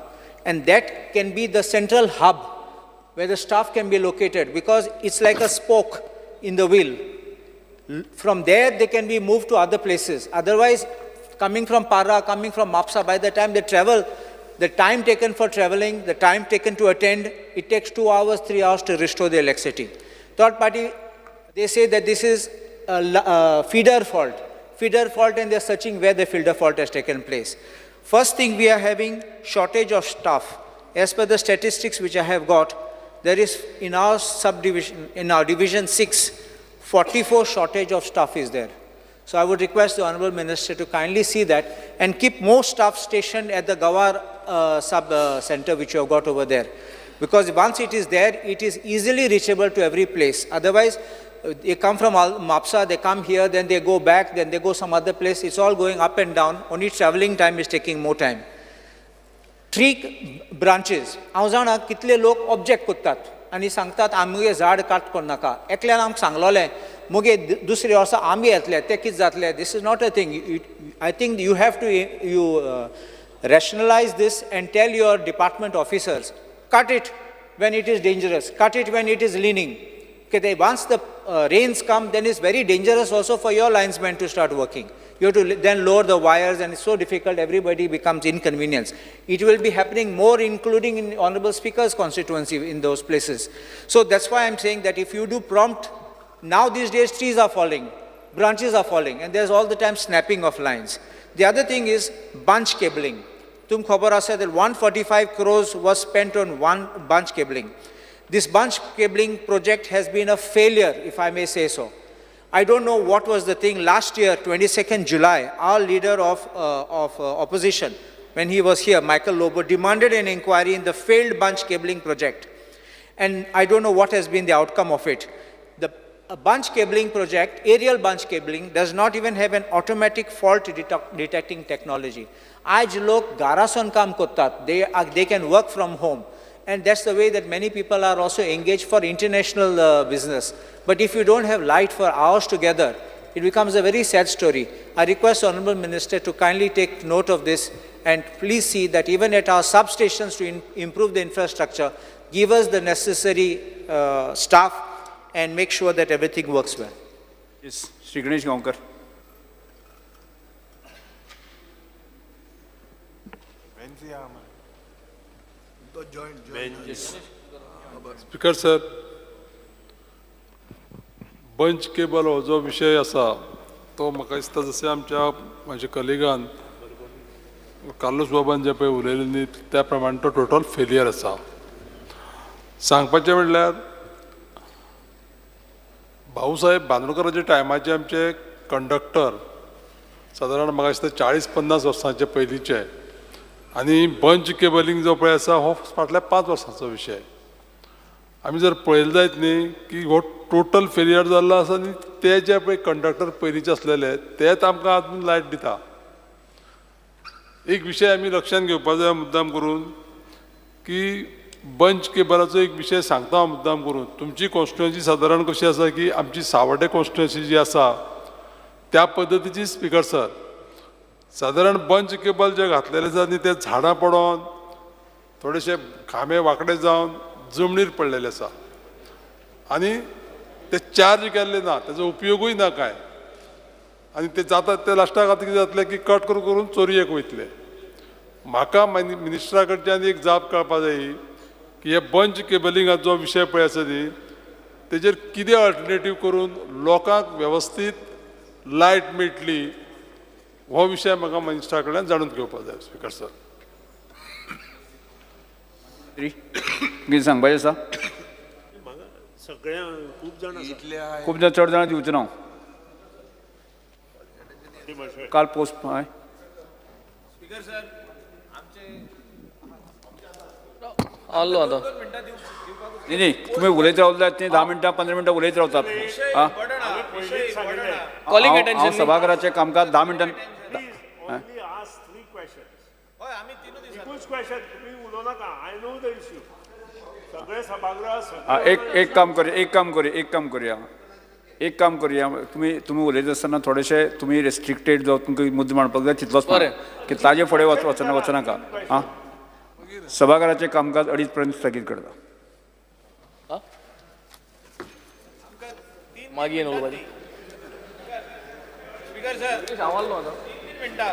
and that can be the central hub where the staff can be located because it's like a spoke in the wheel. From there they can be moved to other places. Otherwise, coming from Para, coming from Mapsa, by the time they travel, the time taken for traveling, the time taken to attend, it takes 2 hours, 3 hours to restore the electricity. Third party, they say that this is a feeder fault and they're searching where the feeder fault has taken place. First thing, we are having shortage of staff. As per the statistics which I have got, there is in our subdivision, in our division 6, 44 shortage of staff is there. So I would request the Honourable Minister to kindly see that and keep more staff stationed at the Gawar center which you have got over there. Because once it is there, it is easily reachable to every place. Otherwise, they come from Mapsa, they come here, then they go back, then they go some other place. It's all going up and down. Only traveling time is taking more time. 3 branches. हांव जाणा कितले लोक object करतात आनी सांगतात आमगे झाड काट कोण नाका. एकल्यान आमकां सांगलोलें मुगे दुसरे वर्सा आमी येतले ते कितें जातले. This is not a thing. I think you have to rationalize this and tell your department officers, cut it when it is dangerous, cut it when it is leaning. Once the rains come, then it's very dangerous also for your linesmen to start working. You have to then lower the wires and it's so difficult, everybody becomes inconvenienced. It will be happening more, including in Honourable Speaker's constituency in those places. So that's why I'm saying that if you do prompt, now these days trees are falling, branches are falling, and there's all the time snapping of lines. The other thing is bunch cabling. Tum khabar asa that 145 crores was spent on one bunch cabling. This bunch cabling project has been a failure, if I may say so. I don't know what was the thing. Last year, 22nd July, our leader of opposition, when he was here, Michael Lobo, demanded an inquiry in the failed bunch cabling project. And I don't know what has been the outcome of it. The bunch cabling project, aerial bunch cabling, does not even have an automatic fault detecting technology. Aaj log garason kam kortat. They can work from home. And that's the way that many people are also engaged for international business. But if you don't have light for hours together, it becomes a very sad story. I request the Honourable Minister to kindly take note of this and please see that even at our substations to improve the infrastructure, give us the necessary staff and make sure that everything works well. Yes, Shri Ganesh Gaonkar. Speaker sir, bunch cable हो जो विशय आसा तो म्हाका दिसता जशें म्हाज्या कलिगान Carlos बाबान जे पळय उलयलें न्ही त्या प्रमाणे तो टोटल फेलियर आसा. सांगपाचें म्हणल्यार भाऊसाहेब बांदोडकराचे टायमाचे आमचे कंडक्टर सादारण म्हाका दिसता 40-50 वर्सांचे पयलींचे आनी बंच केबलिंग जो पळय आसा हो फाटल्या 5 वर्सांचो विशय. आमी जर पळयलें जायत न्ही की हो टोटल फेलियर जाल्लो आसा आनी ते जे पळय कंडक्टर पयलींचे आसलेले तेच आमकां आजून लायट दिता. एक विशय आमी लक्षांत घेवपाक जाय मुद्दाम करून की बंच केबलाचो एक विशय सांगता हांव मुद्दाम करून. तुमची कॉन्स्टिट्युएन्सी सादारण कशी आसा की आमची सावड्डे कॉन्स्टिट्युएन्सी जी आसा त्या पद्दतीची स्पीकर सर सादारण बंच केबल जे घातलेले आसा न्ही ते झाडां पडोन थोडेशे खांबे वांकडे जावन जमनीर पडलेले आसा आनी ते चार्ज केल्ले ना, तेजो उपयोगूय ना काय. आनी ते जाता ते लास्टाक आतां कितें जातलें की कट करून करून चोरयेक वयतले. म्हाका मिनिस्टरा कडच्यान एक जाप कळपाक जाय की हे बंच केबलिंगाचो जो विशय पळय आसा न्ही तेजेर कितें अल्टरनेटीव करून लोकांक वेवस्थीत लायट मेळटली हो विशय म्हाका मिनिस्टरा कडल्यान जाणून घेवपाक जाय स्पिकर सर. कितें सांगपाचें आसा? सगळ्यांक खूब जाण आसा. खूब जाण चड जाणां दिवचे ना काल पोस्ट हय स्पीकर सर आलो आता नाही तुम्ही उलयत रावतात ती 10 मिनटां 15 मिनटां उलयत रावतात आं कॉलिंग हांव अटेन्शन सभाघराचें कामकाज 10 मिनटां Only ask 3 questions. एकूच question तुम्ही उलोव नाका. I know the issue. सगळे सभागृह एक काम करुया तुम्ही उलयत आसतना थोडेशे तुम्ही रेस्ट्रिक्टेड जावं तुमकां मुद्दे मांडपाक जाय तितलोच की ताजे फुडें वचनाका आं सभाघराचें कामकाज 2:30 पर्यंत स्थगीत करता. मागीर उलोवपाचें स्पीकर सर 3 मिनटां